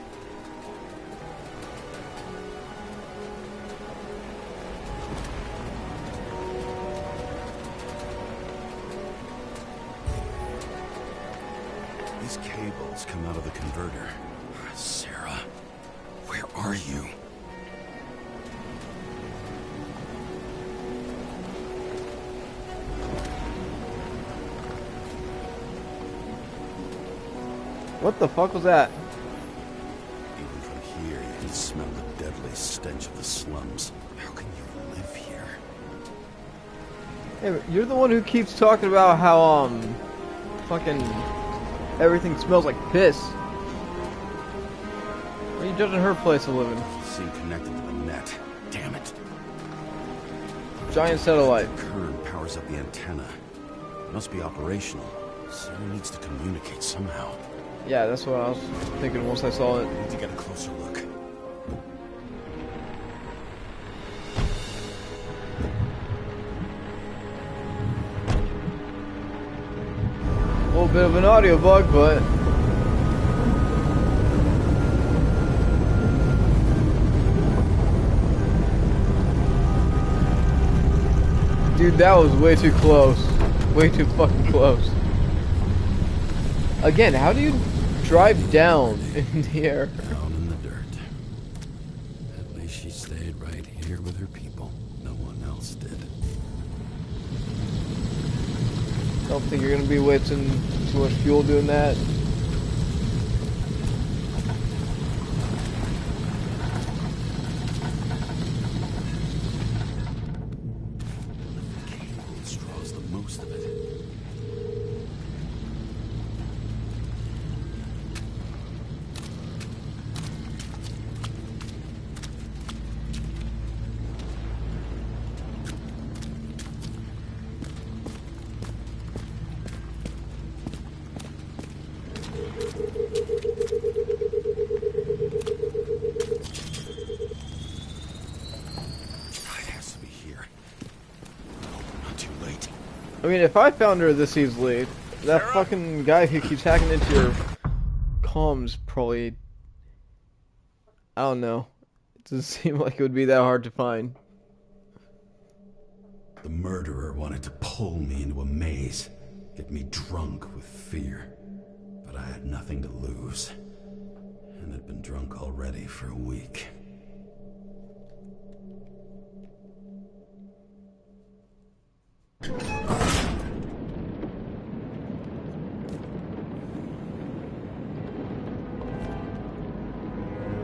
These cables come out of the converter. Sarah, where are you? What the fuck was that? Even from here, you can smell the deadly stench of the slums. How can you live here? Hey, you're the one who keeps talking about how, fucking everything smells like piss. Why are you judging her place of living? Seem connected to the net. Damn it. Giant satellite. Kern powers up the antenna. It must be operational. Sarah needs to communicate somehow. Yeah, that's what I was thinking once I saw it. I need to get a closer look. A little bit of an audio bug, but dude, that was way too close. Way too fucking close. Again, how do you drive down in the air? Down in the dirt. At least she stayed right here with her people. No one else did. Don't think you're gonna be wasting too much fuel doing that. The cable draws the most of it. I mean, if I found her this easily, that fucking guy who keeps hacking into your comms probably... I don't know. It doesn't seem like it would be that hard to find. The murderer wanted to pull me into a maze, get me drunk with fear. but I had nothing to lose, and had been drunk already for a week.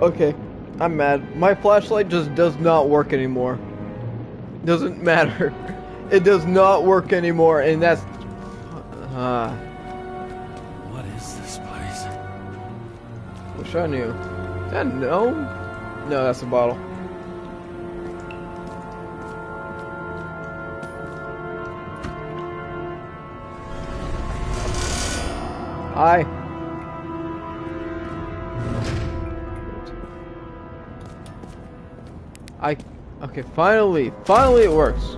Okay, I'm mad. My flashlight just does not work anymore. Doesn't matter. It does not work anymore, and that's... What is this place? Wish I knew. Is that a gnome? No, that's a bottle. Hi. Okay, finally it works.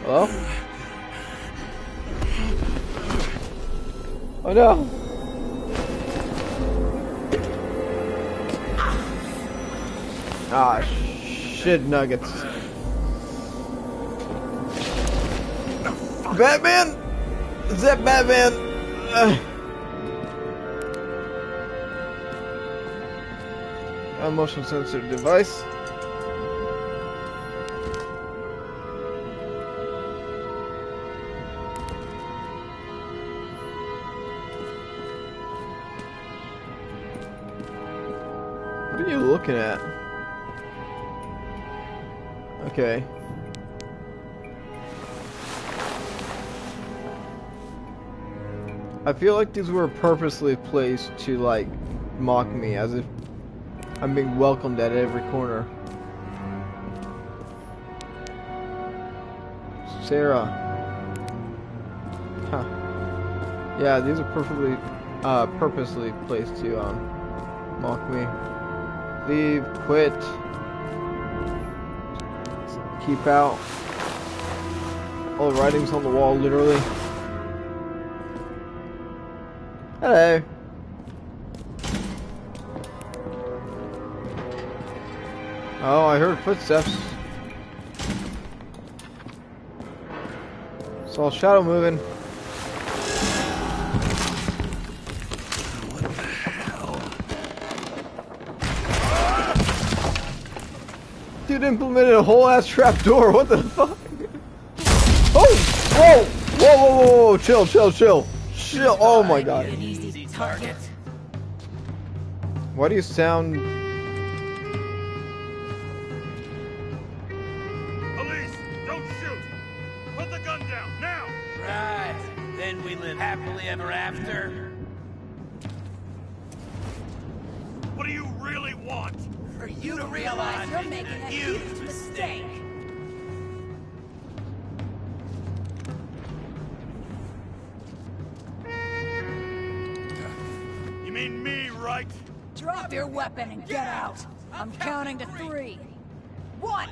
Hello? Oh no! Ah, shit nuggets. Batman? Is that Batman? A motion sensitive device. What are you looking at? Okay. I feel like these were purposely placed to, like, mock me, as if I'm being welcomed at every corner. Sarah. Huh. Yeah, these are purposely placed to, mock me. Leave, quit, keep out. All the writing's on the wall, literally. Hello. Oh, I heard footsteps. Saw a shadow moving. What the hell? Dude implemented a whole ass trap door. What the fuck? Oh! Whoa! Whoa! Whoa! Whoa! Whoa! Chill! Chill! Chill! Chill! Oh my god! An easy target. Why do you sound? Police, don't shoot! Put the gun down, now! Right. Then we live happily ever after. What do you really want? For you to realize you're making a huge mistake. You mean me, right? Drop your weapon and get out. I'm counting to 3. 1.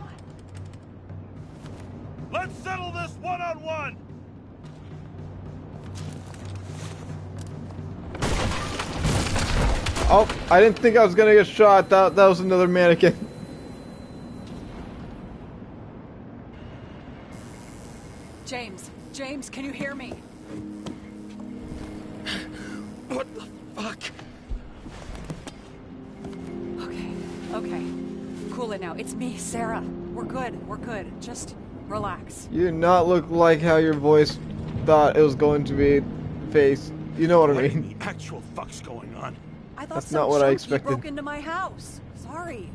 Let's settle this one-on-one! Oh! I didn't think I was gonna get shot. That was another mannequin. James, can you hear me? What the fuck? Okay. Cool it now. It's me, Sarah. We're good. Just relax. You do not look like how your voice thought it was going to be faced. You know what I What in mean? the actual fuck's going on? I thought That's some not what I junkie expected. broke into my house. Sorry.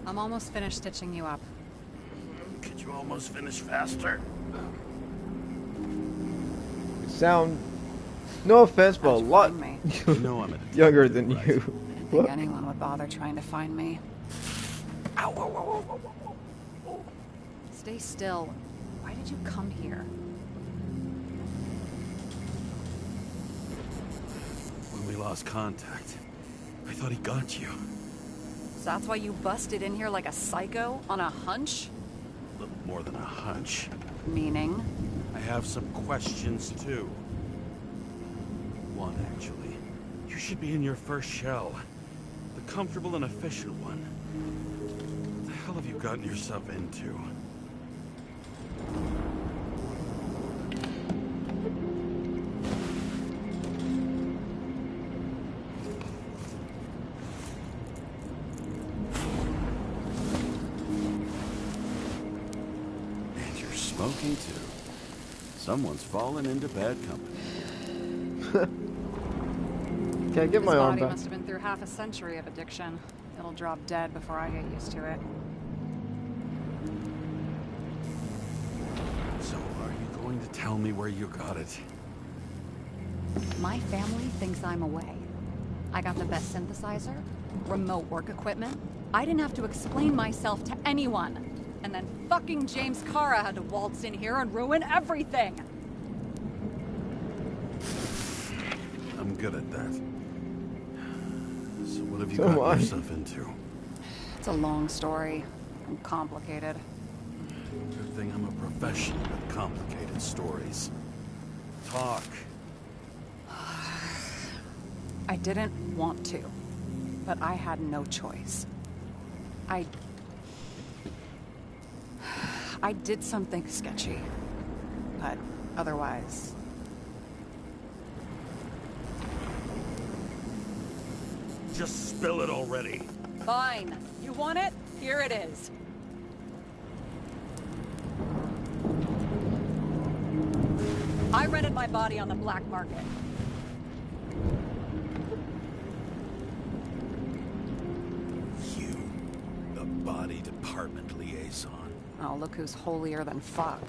I'm almost finished stitching you up. Could you almost finish faster? You sound, no offense, but a How'd you lot find me? You know I'm a detective, younger than right? you. I didn't think anyone would bother trying to find me. Ow, ow, ow, ow, ow, ow. Stay still. Why did you come here? When we lost contact, I thought he got you. So that's why you busted in here like a psycho on a hunch? A little more than a hunch. Meaning? I have some questions, too. One, actually. You should be in your first shell. The comfortable and official one. What the hell have you gotten yourself into? And you're smoking too. Someone's fallen into bad company. Can I get my His arm body back? must have been through half a century of addiction. It'll drop dead before I get used to it. So are you going to tell me where you got it? My family thinks I'm away. I got the best synthesizer, remote work equipment. I didn't have to explain myself to anyone. And then fucking James Kara had to waltz in here and ruin everything. I'm good at that. So what have you So am got I. yourself into? It's a long story and complicated. Good thing I'm a professional with complicated stories. Talk. I didn't want to, but I had no choice. I did something sketchy, but otherwise... Just spill it already. Fine. You want it? Here it is. I rented my body on the black market. You, the body department liaison. Oh, look who's holier than fuck.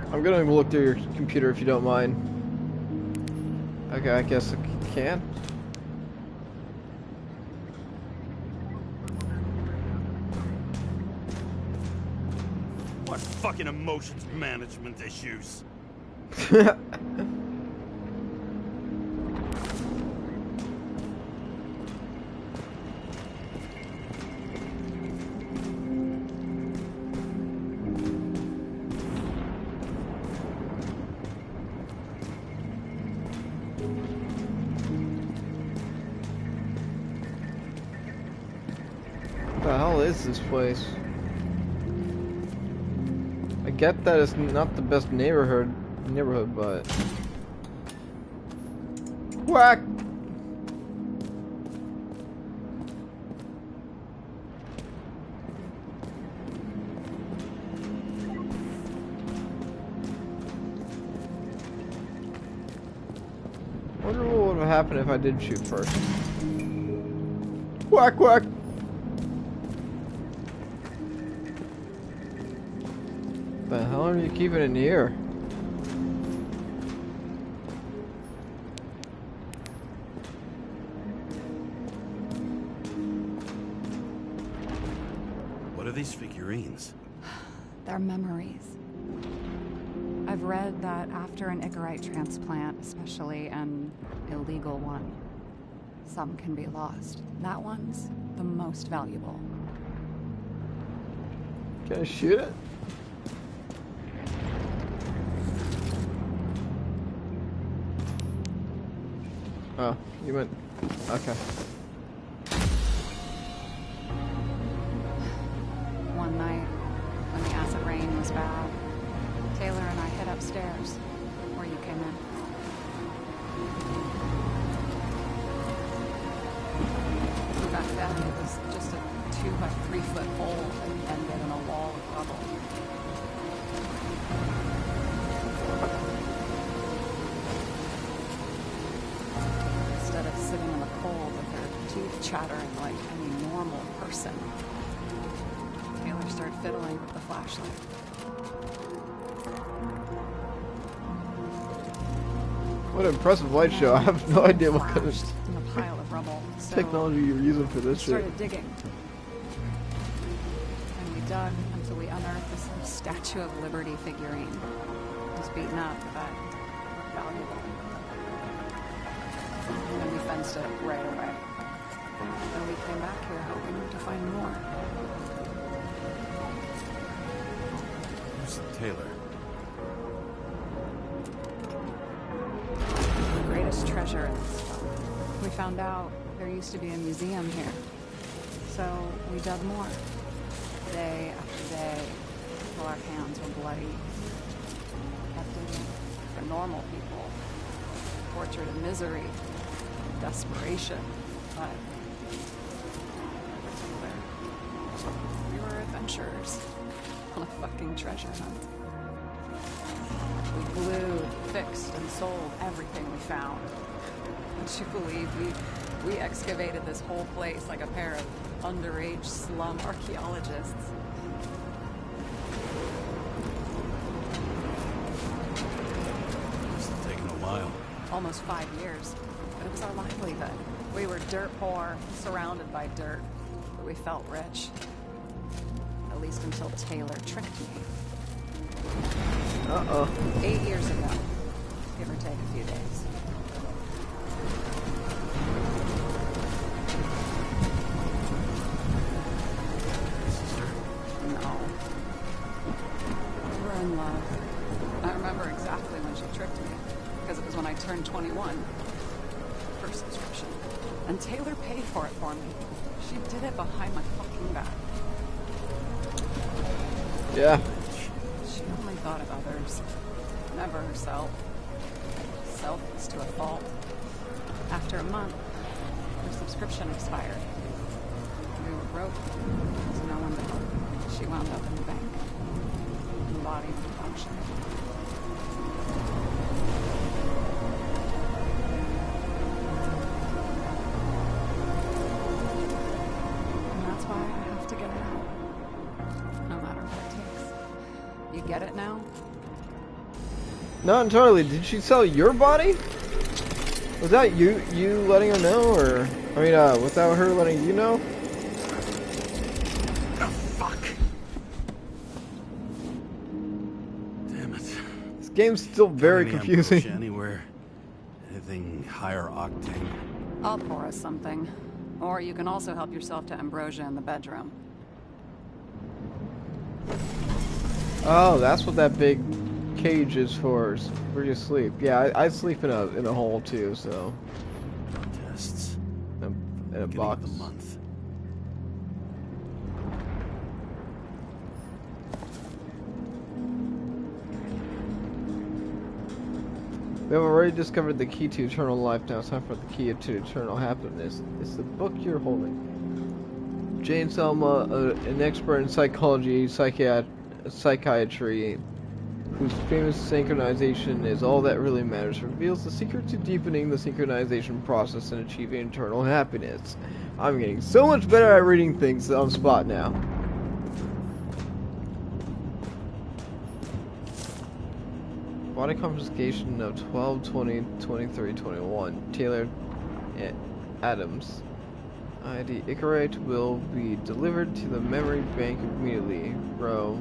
I'm gonna look through your computer if you don't mind. Okay, I guess I can. What fucking emotions management issues? What the hell is this place? I get that it's not the best neighborhood, but whack. Wonder what would happen if I did shoot first. Whack whack. The hell are you keeping in here? What are these figurines? They're memories. I've read that after an Icarite transplant, especially an illegal one, some can be lost. That one's the most valuable. Can I shoot it? Oh, you meant... okay. One night, when the acid rain was bad, Taylor and I hid upstairs, where you came in. Back then, it was just a 2 by 3 foot hole that ended in a wall of rubble. Instead of sitting in the cold with her teeth chattering like any normal person, Taylor started fiddling with the flashlight. What an impressive light show. I have no idea what kind of Flashed in a pile of rubble. So technology you're using for this we shit. started digging. And we dug until we unearthed this Statue of Liberty figurine. It was beaten up, but valuable. And we fenced it right away. And we came back here hoping to find more. Who's Taylor? The greatest treasure in this stuff. We found out there used to be a museum here. So we dug more. Day after day, till our hands were bloody. Kept digging for normal people. Tortured in misery, desperation, but we were adventurers on a fucking treasure hunt. We glued, fixed, and sold everything we found. Would you believe we excavated this whole place like a pair of underage slum archaeologists? Must have taken a while. Almost 5 years, but it was our livelihood. We were dirt poor, surrounded by dirt, but we felt rich. At least until Taylor tricked me. Uh-oh. 8 years ago, give or take a few days. No. We were in love. I remember exactly when she tricked me, because it was when I turned 21. First subscription. And Taylor paid for it for me. She did it behind my fucking back. Yeah. She only thought of others, never herself. Selfless to a fault. After a month, her subscription expired. We were broke. There was no one to help. She wound up in the bank. The body went function. And that's why I have to get it out. No matter what it takes. You get it now? Not entirely. Did she sell your body? Was that you letting her know, or without her letting you know? Oh, fuck. Damn it. This game's still very Any confusing. ambush anywhere? Anything higher octane? I'll pour us something. Or you can also help yourself to ambrosia in the bedroom. Oh, that's what that big cage is for you sleep. Yeah, I sleep in a hole too, so Tests. in a Beginning box. of the month. We have already discovered the key to eternal life. Now it's time for the key to eternal happiness. It's the book you're holding. Jane Selma, an expert in psychology, psychiatry, whose famous synchronization is all that really matters, reveals the secret to deepening the synchronization process and achieving eternal happiness. I'm getting so much better at reading things on spot now. Body confiscation of 12/20/23/21. Taylor Adams. ID Icarite will be delivered to the memory bank immediately. Row.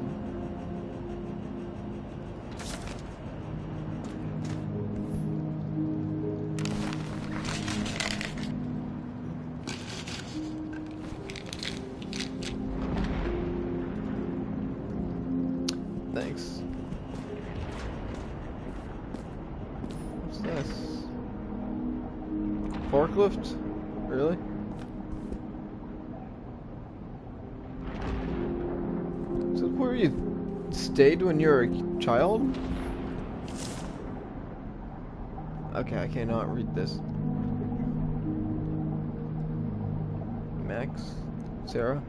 Thanks. What's this? Forklift? Really? So where you stayed when you were a child? Okay, I cannot read this. Max? Sarah?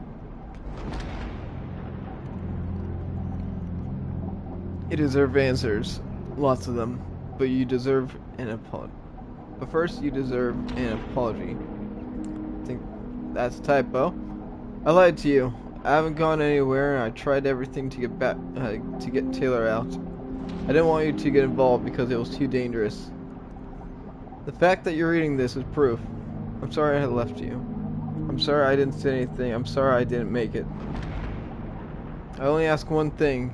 You deserve answers. Lots of them. But you deserve an apology. But first, you deserve an apology. I think that's a typo. I lied to you. I haven't gone anywhere, and I tried everything to get back to get Taylor out. I didn't want you to get involved because it was too dangerous. The fact that you're reading this is proof. I'm sorry I had left you. I'm sorry I didn't say anything. I'm sorry I didn't make it. I only ask one thing,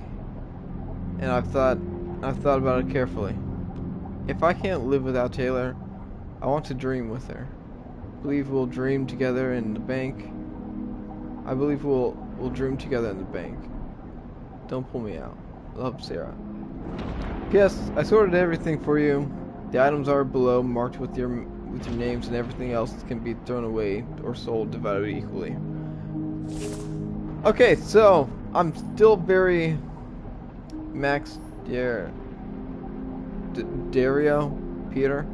and I've thought about it carefully. If I can't live without Taylor, I want to dream with her. believe we'll dream together in the bank. I believe we'll dream together in the bank. Don't pull me out. Love, Sarah. P.S. I sorted everything for you. The items are below, marked with your names, and everything else can be thrown away or sold, divided equally. Okay, so I'm still very Max Dario Peter.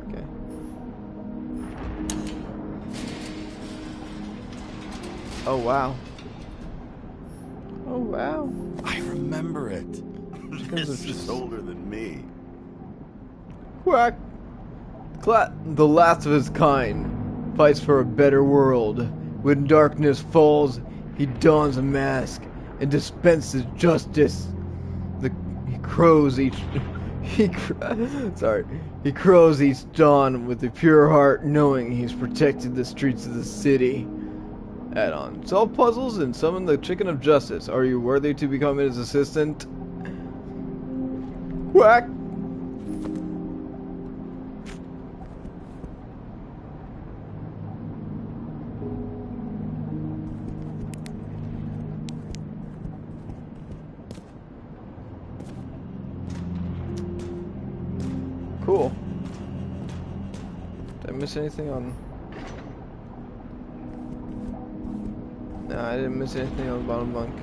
Okay. Oh wow. Oh wow. I remember it. It's This is older than me. Quack. The last of his kind fights for a better world. When darkness falls, he dons a mask and dispenses justice. He crows each dawn with a pure heart, knowing he's protected the streets of the city. Add-on: solve puzzles and summon the Chicken of Justice. Are you worthy to become his assistant? Quack. Cool. Did I miss anything on... No, I didn't miss anything on the bottom bunk.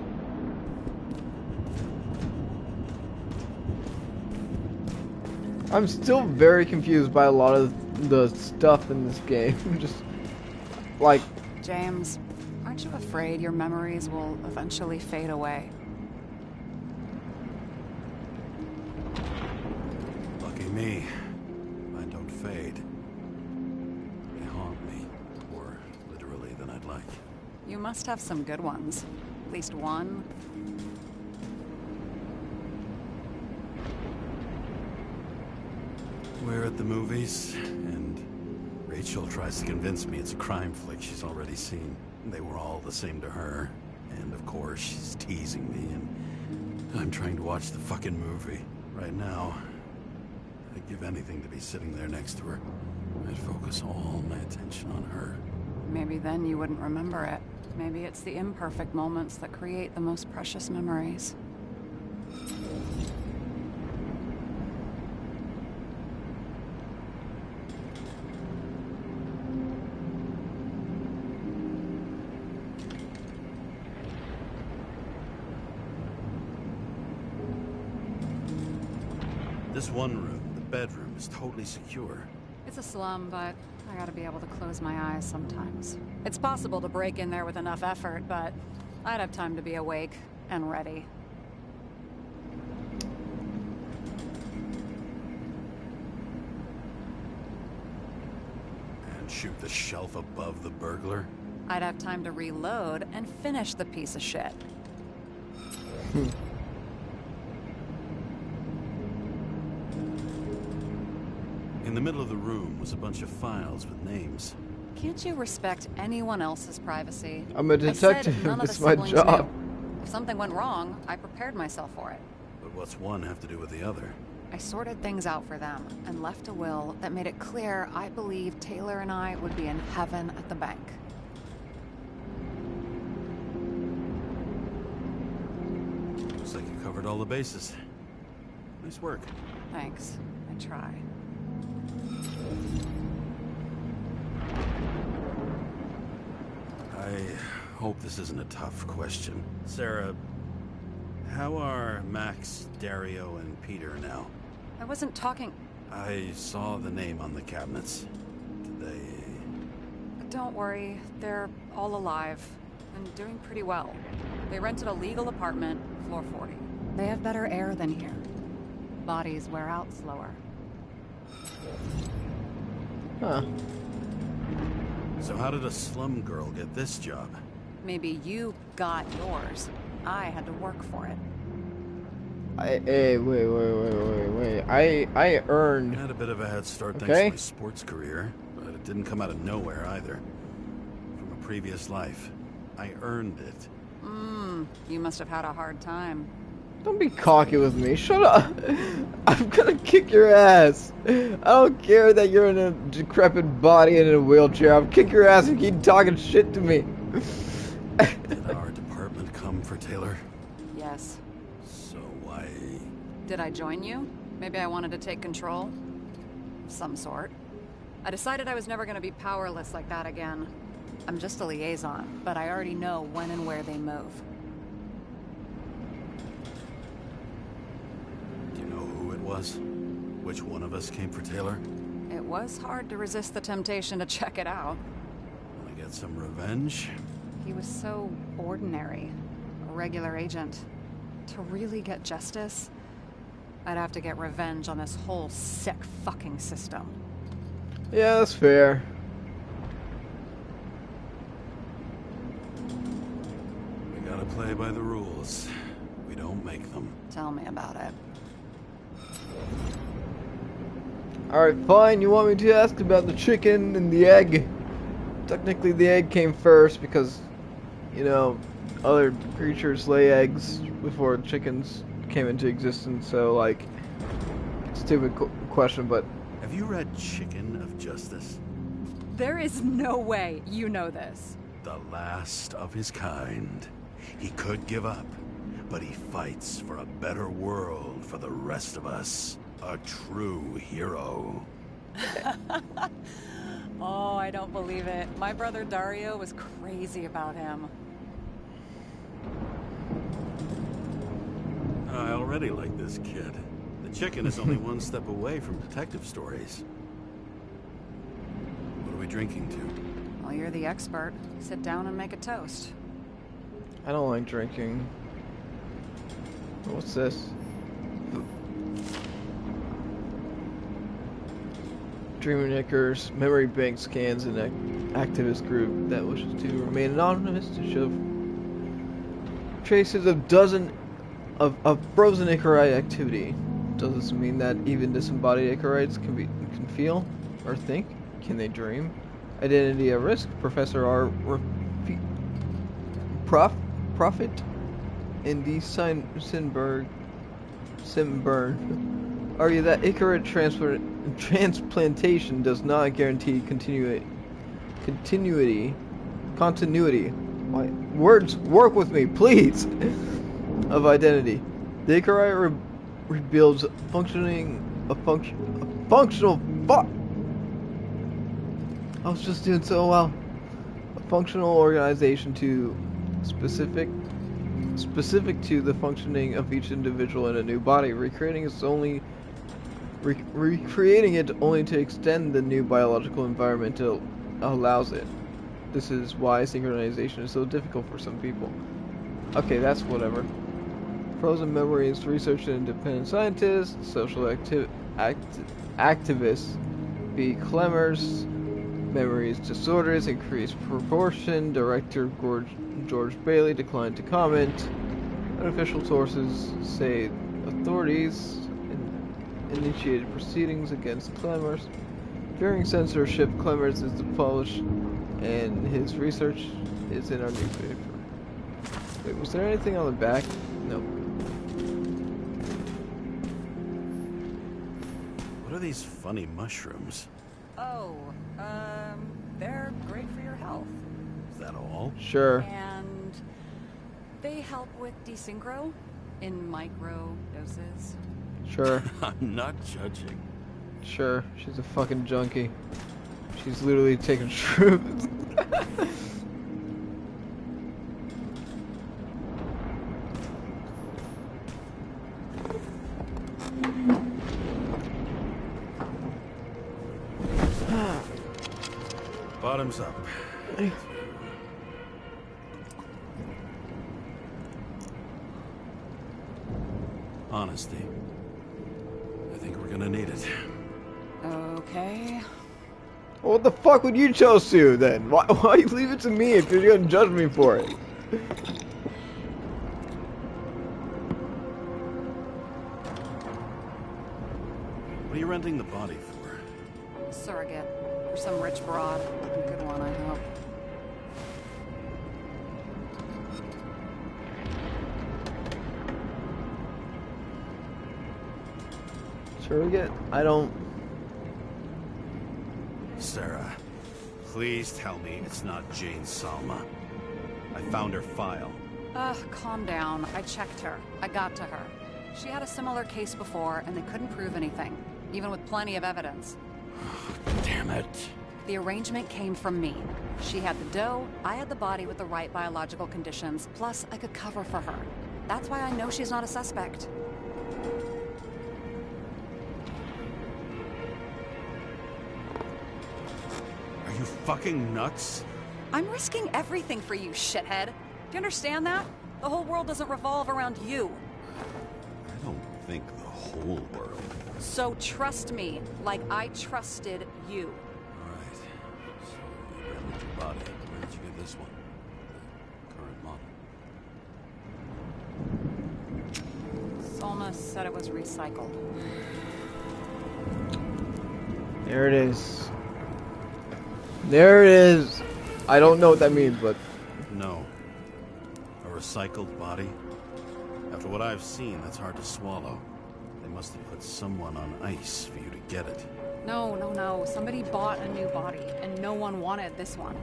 I'm still very confused by a lot of the stuff in this game. Just like... James, aren't you afraid your memories will eventually fade away? Lucky me. Mine don't fade. They haunt me. More literally than I'd like. You must have some good ones. At least one. We're at the movies, and Rachel tries to convince me it's a crime flick she's already seen. They were all the same to her. And of course, she's teasing me, and I'm trying to watch the fucking movie. Right now, I'd give anything to be sitting there next to her. I'd focus all my attention on her. Maybe then you wouldn't remember it. Maybe it's the imperfect moments that create the most precious memories. This one room, the bedroom, is totally secure. It's a slum, but I gotta be able to close my eyes sometimes. It's possible to break in there with enough effort, but I'd have time to be awake and ready. And shoot the shelf above the burglar? I'd have time to reload and finish the piece of shit. In the middle of the room was a bunch of files with names. Can't you respect anyone else's privacy? I'm a detective. I said none of It's the my siblings job. knew. If something went wrong, I prepared myself for it. But what's one have to do with the other? I sorted things out for them and left a will that made it clear I believed Taylor and I would be in heaven at the bank. Looks like you covered all the bases. Nice work. Thanks. I try. I hope this isn't a tough question. Sarah, how are Max, Dario, and Peter now? I wasn't talking... I saw the name on the cabinets. Did they... Don't worry, they're all alive and doing pretty well. They rented a legal apartment, floor 40. They have better air than here. Bodies wear out slower. Huh. So how did a slum girl get this job? Maybe you got yours. I had to work for it. Hey, wait. I earned... I had a bit of a head start Okay. thanks to my sports career, but it didn't come out of nowhere either. From a previous life. I earned it. You must have had a hard time. Don't be cocky with me. Shut up. I'm gonna kick your ass. I don't care that you're in a decrepit body and in a wheelchair. I'll kick your ass if you keep talking shit to me. Did our department come for Taylor? Yes. So why... Did I join you? Maybe I wanted to take control? Of some sort. I decided I was never gonna be powerless like that again. I'm just a liaison, but I already know when and where they move. Do you know who it was? Which one of us came for Taylor? It was hard to resist the temptation to check it out. Wanna get some revenge? He was so ordinary. A regular agent. To really get justice, I'd have to get revenge on this whole sick fucking system. Yeah, that's fair. We gotta play by the rules. We don't make them. Tell me about it. Alright, fine. You want me to ask about the chicken and the egg? Technically, the egg came first because, you know, other creatures lay eggs before chickens came into existence, so, like, stupid question, but... Have you read Chicken of Justice? There is no way you know this. The last of his kind. He could give up, but he fights for a better world for the rest of us. A true hero. Oh, I don't believe it. My brother Dario was crazy about him. I already like this kid. The chicken is only one step away from detective stories. What are we drinking to? Well, you're the expert. Sit down and make a toast. I don't like drinking. What's this? Dreammakers memory bank scans an activist group that wishes to remain anonymous to show traces of of frozen Icarite activity. Does this mean that even disembodied Icarites can feel or think? Can they dream? Identity at risk. Professor R. Prophet and D. Sinburn argue that Icarite transplantation does not guarantee continuity. Why? Words work with me, please. Of identity. The Icarite rebuilds functional fuck. I was just doing so well. A functional organization to specific to the functioning of each individual in a new body. Recreating it only to extend the new biological environment allows it. This is why synchronization is so difficult for some people. Okay, that's whatever. Frozen memories, research and independent scientists, social activists, B. Clemmers, memories disorders, increased proportion, director George Bailey declined to comment. Unofficial sources say authorities initiated proceedings against Clemmers. Fearing censorship, Clemmers is published and his research is in our newspaper. Wait, was there anything on the back? Nope. What are these funny mushrooms? Oh, they're great for your health. Is that all? Sure. And they help with desynchro in micro doses. Sure. I'm not judging. Sure. She's a fucking junkie. She's literally taking shrooms. Bottoms up. Honesty. I think we're gonna need it. Okay. Well, what the fuck would you chose to then? Why you leave it to me if you're gonna judge me for it? What are you renting the body for? Surrogate. For some rich broad. A good one, I hope. Surrogate? I don't... Sarah, please tell me it's not Jane Salma. I found her file. Calm down. I checked her. I got to her. She had a similar case before, and they couldn't prove anything, even with plenty of evidence. Damn it. The arrangement came from me. She had the dough, I had the body with the right biological conditions, plus I could cover for her. That's why I know she's not a suspect. Are you fucking nuts? I'm risking everything for you, shithead. Do you understand that? The whole world doesn't revolve around you. I don't think the whole world. So trust me, like I trusted you. Alright. So you rented your body. Where did you get this one? The current model. Salma said it was recycled. There it is. There it is. I don't know what that means, but... No. A recycled body? After what I've seen, that's hard to swallow. They must have put someone on ice for you to get it. No. Somebody bought a new body, and no one wanted this one.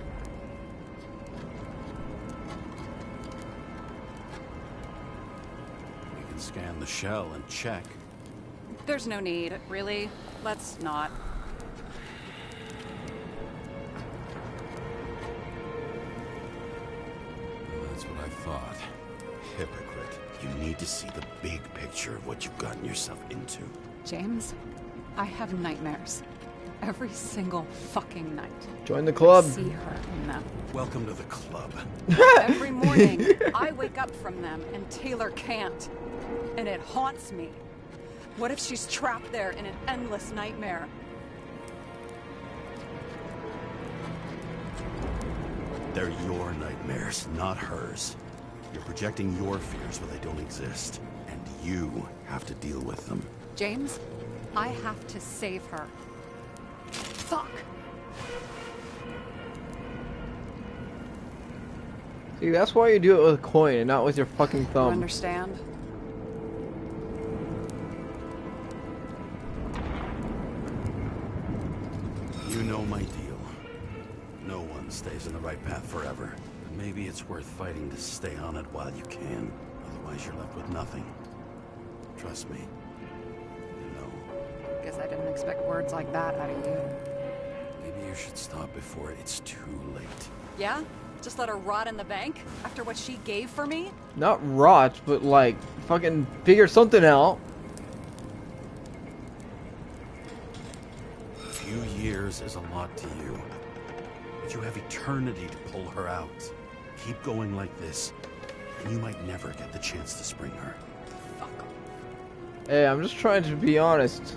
We can scan the shell and check. There's no need, really. Let's not. That's what I thought. Hypocrite. You need to see the big picture of what you've gotten yourself into. James, I have nightmares. Every single fucking night. Join the club. I see her in them. Welcome to the club. Every morning, I wake up from them and Taylor can't. And it haunts me. What if she's trapped there in an endless nightmare? They're your nightmares, not hers. You're projecting your fears where they don't exist. And you have to deal with them. James, I have to save her. Fuck! See, that's why you do it with a coin and not with your fucking You thumb. understand? You know my deal. No one stays in the right path forever. And maybe it's worth fighting to stay on it while you can. Otherwise you're left with nothing. Trust me. You know. Guess I didn't expect words like that out of you. Maybe you should stop before it's too late. Yeah? Just let her rot in the bank? After what she gave for me? Not rot, but like, fucking figure something out. A few years is a lot to you. But you have eternity to pull her out. Keep going like this, and you might never get the chance to spring her. Fuck. Hey, I'm just trying to be honest.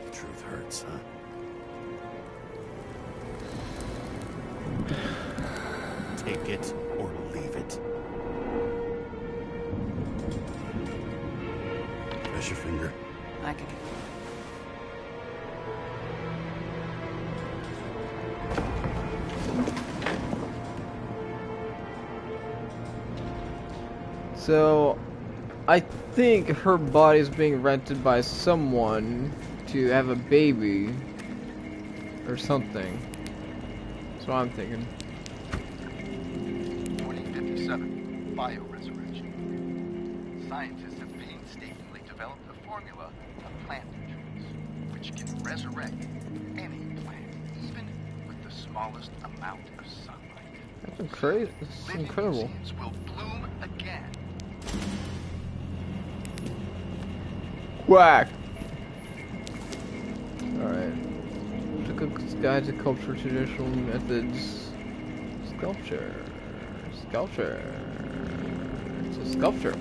The truth hurts, huh? Take it or leave it. Press your finger. I can. So, I think her body is being rented by someone to have a baby or something. That's what I'm thinking. 2057, bioresurrection. Scientists have painstakingly developed a formula of plant nutrients which can resurrect any plant, even with the smallest amount of sunlight. That's crazy. It's Living incredible. museums will bloom again. Quack! Alright. Took a guide to culture traditional methods. Sculpture. Sculpture. It's a sculpture.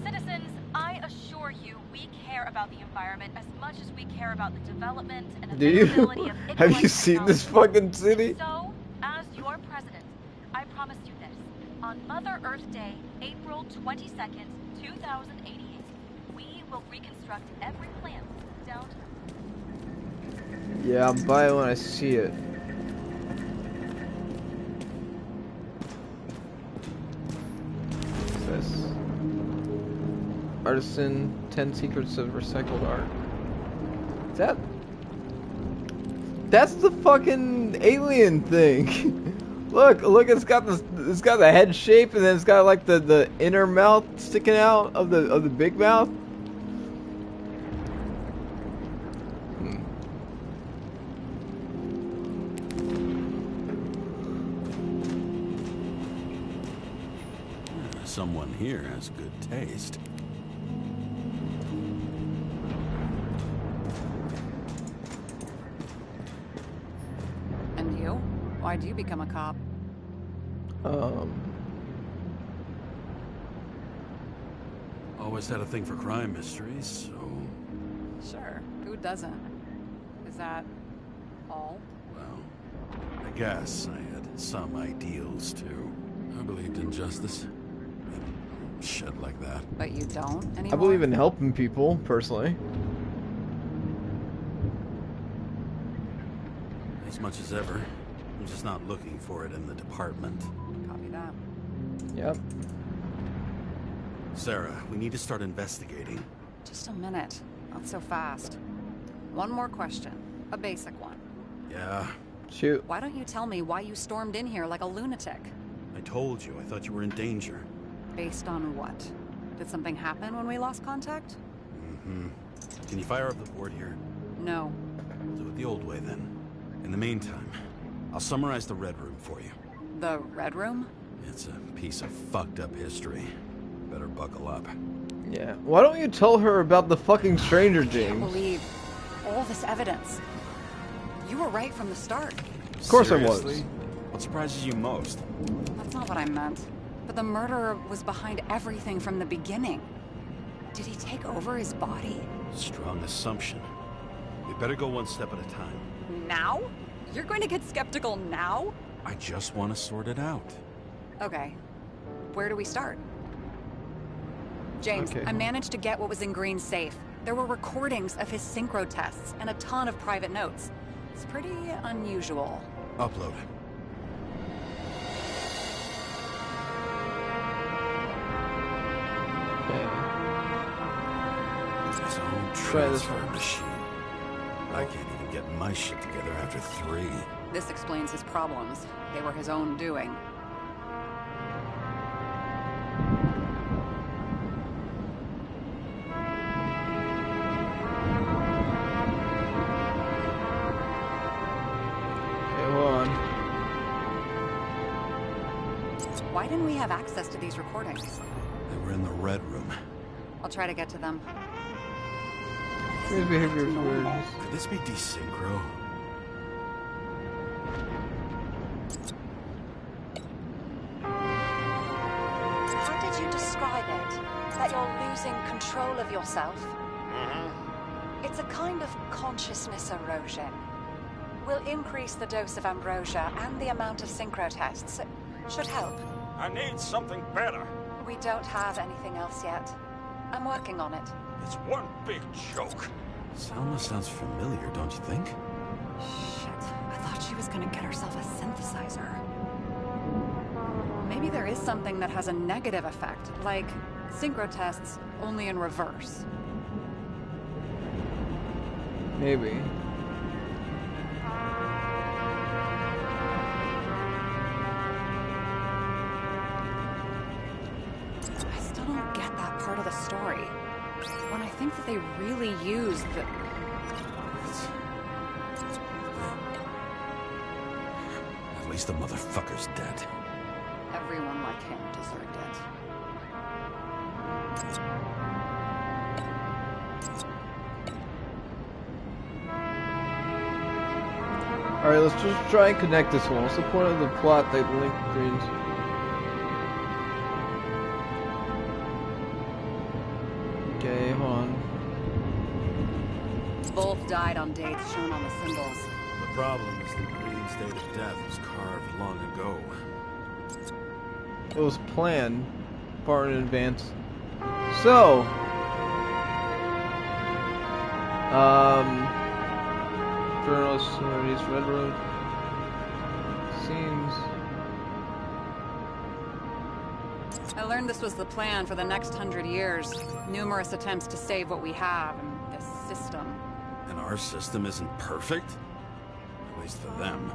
Citizens, I assure you, we care about the environment as much as we care about the development and Do you? availability of Have you intellectual seen this technology. fucking city? So, as your president, I promise you this. On Mother Earth Day, April 22nd, 2088, we will reconstruct every plant down to Yeah, I'll buy it when I see it. What's this? Artisan, 10 secrets of recycled art. Is that? That's the fucking alien thing. Look, it's got this. It's got the head shape, and then it's got like the inner mouth sticking out of the big mouth. Someone here has good taste. And you? Why'd you become a cop? Always had a thing for crime mysteries, so... Sure, who doesn't? Is that all? Well, I guess I had some ideals, too. I believed in justice. And shit like that. But you don't anymore? I believe in helping people, personally. As much as ever. I'm just not looking for it in the department. Copy that. Yep. Sarah, we need to start investigating. Just a minute. Not so fast. One more question. A basic one. Yeah, Shoot. Why don't you tell me why you stormed in here like a lunatic? I told you. I thought you were in danger. Based on what? Did something happen when we lost contact? Mm-hmm. Can you fire up the board here? No. Do it the old way, then. In the meantime, I'll summarize the Red Room for you. The Red Room? It's a piece of fucked up history. Better buckle up. Yeah. Why don't you tell her about the fucking stranger I can't things? believe all this evidence. You were right from the start. Of course I was. Seriously? What surprises you most? That's not what I meant. But the murderer was behind everything from the beginning. Did he take over his body? Strong assumption. We better go one step at a time. Now? You're going to get skeptical now? I just want to sort it out. Okay. Where do we start? James, Okay. I managed to get what was in Green's safe. There were recordings of his synchro tests and a ton of private notes. It's pretty unusual. Upload it. Okay. His own Try this transfer one. machine. I can't even get my shit together after 3. This explains his problems. They were his own doing. Okay, hold on. Why didn't we have access to these recordings? They were in the Red Room. I'll try to get to them. His behavior is weird. Could this be desynchro? How did you describe it? That you're losing control of yourself? It's a kind of consciousness erosion. We'll increase the dose of ambrosia and the amount of synchro tests. It should help. I need something better. We don't have anything else yet. I'm working on it. It's one big joke. Selma sounds familiar, don't you think? Shit, I thought she was gonna get herself a synthesizer. Maybe there is something that has a negative effect, like synchro tests, only in reverse. Maybe. I still don't get that part of the story. When I think that they really used the... At least the motherfucker's dead. Everyone like him deserved it. Alright, let's just try and connect this one. What's the point of the plot that Link Greens? Okay, hold on. Both died on dates shown on the symbols. The problem is the Green's date of death was carved long ago. It was planned far in advance. So, journalists in these red room scenes. I learned this was the plan for the next 100 years. Numerous attempts to save what we have in this system. And our system isn't perfect? At least for them.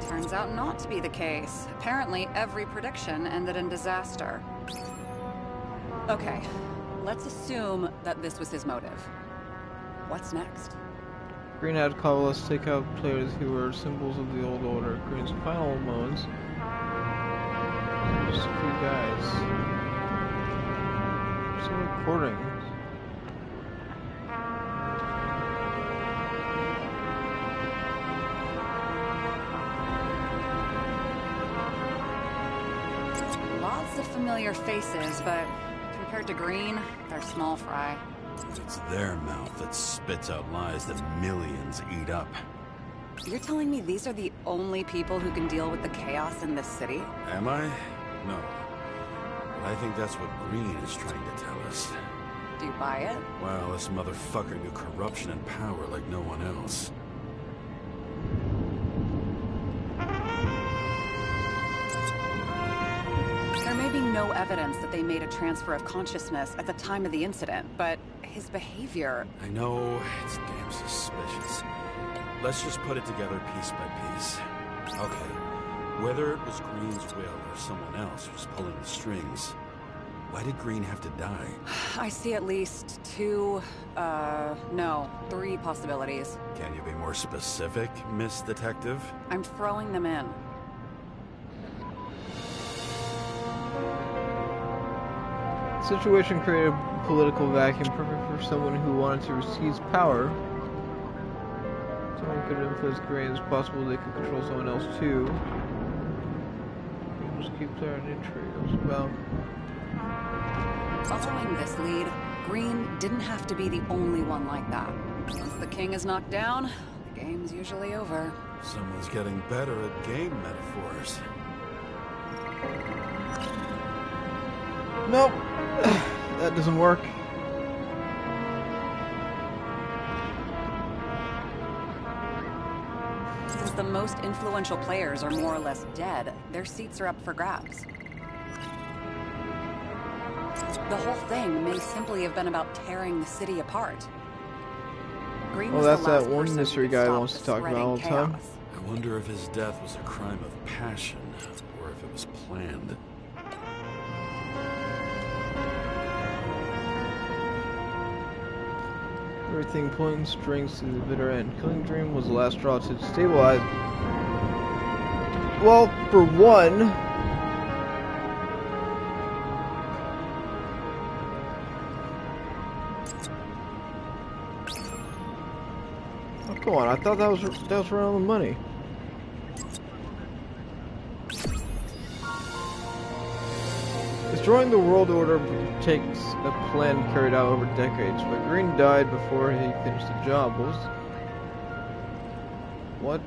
Turns out not to be the case. Apparently, every prediction ended in disaster. Okay, let's assume that this was his motive. What's next? Green had Kavalos take out players who were symbols of the old order. Green's final moments. Just a few guys. Some recordings. Lots of familiar faces, but compared to Green, they're small fry. It's their mouth that spits out lies that millions eat up. You're telling me these are the only people who can deal with the chaos in this city? Am I? No. But I think that's what Green is trying to tell us. Do you buy it? Well, this motherfucker knew corruption and power like no one else. There may be no evidence that they made a transfer of consciousness at the time of the incident, but his behavior... I know, it's damn suspicious. Let's just put it together piece by piece. Okay, whether it was Green's will or someone else who's pulling the strings, why did Green have to die? I see at least three possibilities. Can you be more specific, Miss Detective? I'm throwing them in. The situation created a political vacuum perfect for someone who wanted to seize power. Someone could influence Green. It's possible they could control someone else too. Just keep clearing intrigues about. Following this lead, Green didn't have to be the only one like that. Once the king is knocked down, the game's usually over. Someone's getting better at game metaphors. Nope. That doesn't work. Since the most influential players are more or less dead, their seats are up for grabs. The whole thing may simply have been about tearing the city apart. Green was that's the last that one person mystery who could guy stop wants to the talk about spreading all the time. chaos. I wonder if his death was a crime of passion, or if it was planned. Everything pulling strings to the bitter end. Killing Dream was the last straw to stabilize. Well, for one, oh, come on! I thought that was right on the money. Destroying the world order takes a plan carried out over decades, but Green died before he finished the job. What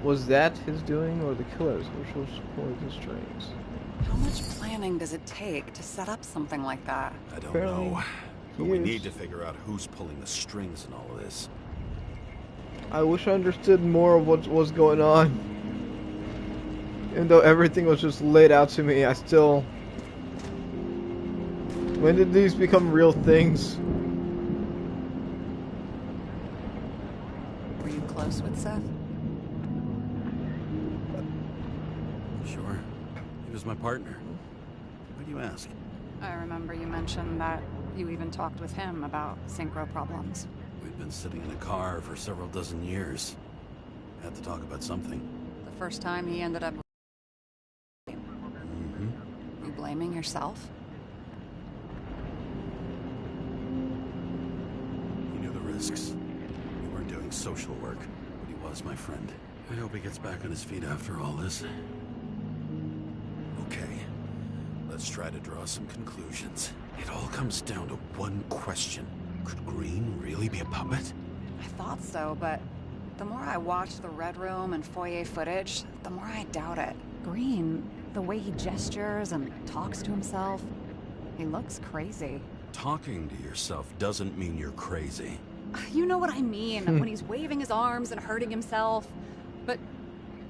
was that his doing, or the killers, which was pulling the strings? How much planning does it take to set up something like that? I don't Apparently, know. But we years. need to figure out who's pulling the strings in all of this. I wish I understood more of what was going on. Even though everything was just laid out to me, I still... When did these become real things? Were you close with Seth? Sure. He was my partner. Why do you ask? I remember you mentioned that you even talked with him about synchro problems. We'd been sitting in a car for several dozen years. Had to talk about something. The first time he ended up... Mm-hmm. You blaming yourself? He knew the risks. We weren't doing social work, but he was my friend. I hope he gets back on his feet after all this. Okay, let's try to draw some conclusions. It all comes down to one question. Could Green really be a puppet? I thought so, but the more I watch the Red Room and foyer footage, the more I doubt it. Green, the way he gestures and talks to himself, he looks crazy. Talking to yourself doesn't mean you're crazy. You know what I mean, when he's waving his arms and hurting himself. But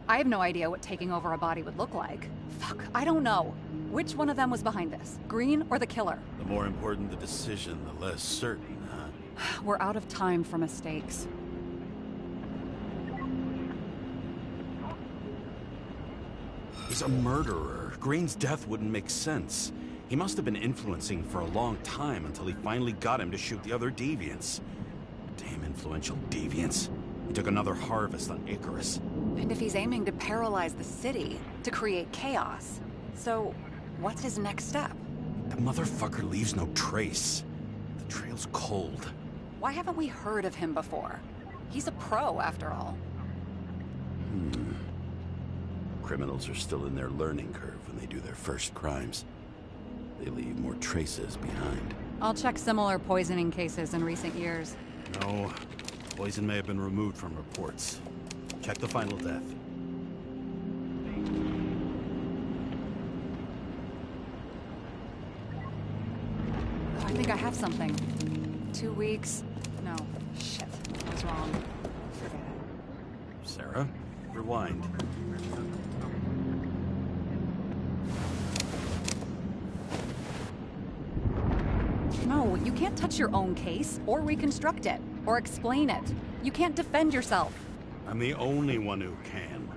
I have no idea what taking over a body would look like. Fuck, I don't know. Which one of them was behind this? Green or the killer? The more important the decision, the less certain, huh? We're out of time for mistakes. He's a murderer. Green's death wouldn't make sense. He must have been influencing for a long time until he finally got him to shoot the other deviants. Damn influential deviants. He took another harvest on Icarus. And if he's aiming to paralyze the city, to create chaos, so what's his next step? The motherfucker leaves no trace. The trail's cold. Why haven't we heard of him before? He's a pro, after all. Criminals are still in their learning curve when they do their first crimes. They leave more traces behind. I'll check similar poisoning cases in recent years. No, poison may have been removed from reports. Check the final death. I think I have something. 2 weeks. No, shit. I was wrong. Forget it. Sarah, rewind. No, you can't touch your own case, or reconstruct it, or explain it. You can't defend yourself. I'm the only one who can.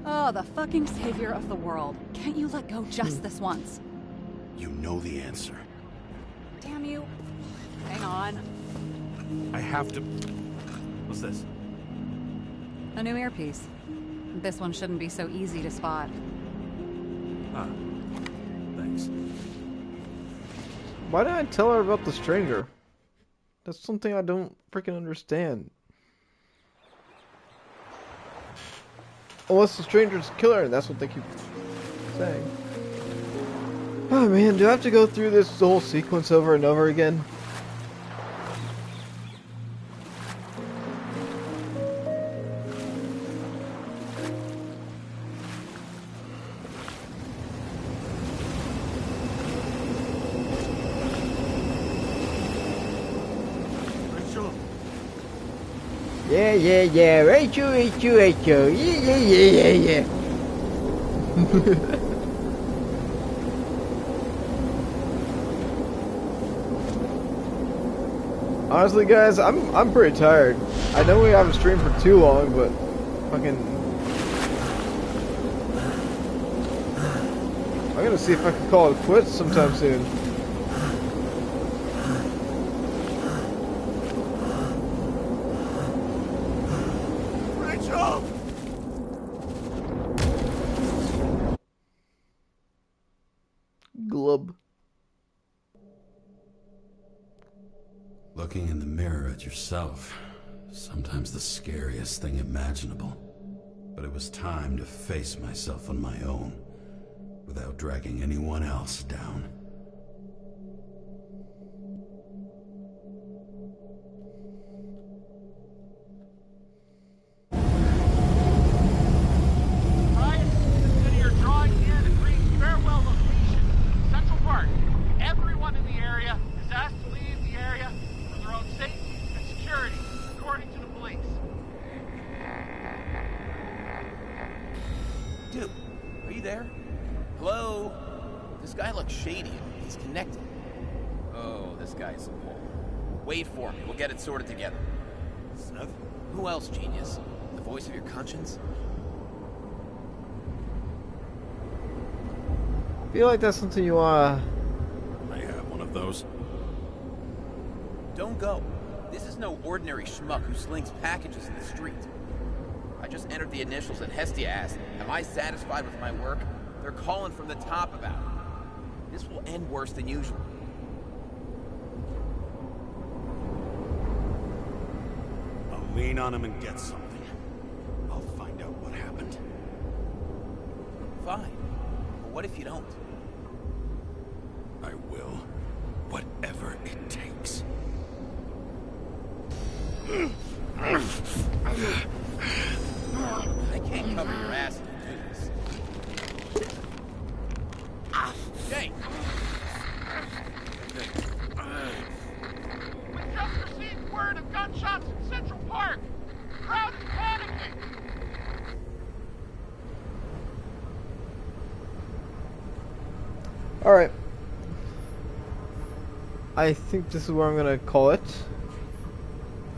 Oh, the fucking savior of the world. Can't you let go just this once? You know the answer. Damn you. Hang on. I have to... What's this? A new earpiece. This one shouldn't be so easy to spot. Ah, thanks. Why didn't I tell her about the stranger? That's something I don't freaking understand. Unless the stranger's a killer, and that's what they keep saying. Oh man, do I have to go through this whole sequence over and over again? Yeah, Rachel, yeah. Honestly, guys, I'm pretty tired. I know we haven't streamed for too long, but fucking, I'm gonna see if I can call it quits sometime soon. Glub. Looking in the mirror at yourself, sometimes the scariest thing imaginable. But it was time to face myself on my own, without dragging anyone else down. Wait for me. We'll get it sorted together. Seth? Who else, genius? The voice of your conscience? I feel like that's something you wanna... I have one of those. Don't go. This is no ordinary schmuck who slings packages in the street. I just entered the initials and Hestia asked, am I satisfied with my work? They're calling from the top about it. This will end worse than usual. Lean on him and get something. I'll find out what happened. Fine. But what if you don't? I will. Whatever it takes. I can't cover your ass if you do this. Jake! We just received word of gunshot! Alright. I think this is where I'm gonna call it.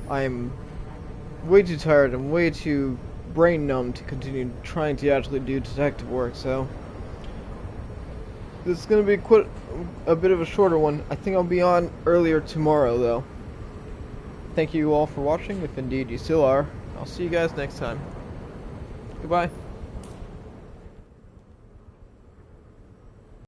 I'm way too tired and way too brain numb to continue trying to actually do detective work, so this is gonna be quite a bit of a shorter one. I think I'll be on earlier tomorrow, though. Thank you all for watching, if indeed you still are. I'll see you guys next time. Goodbye.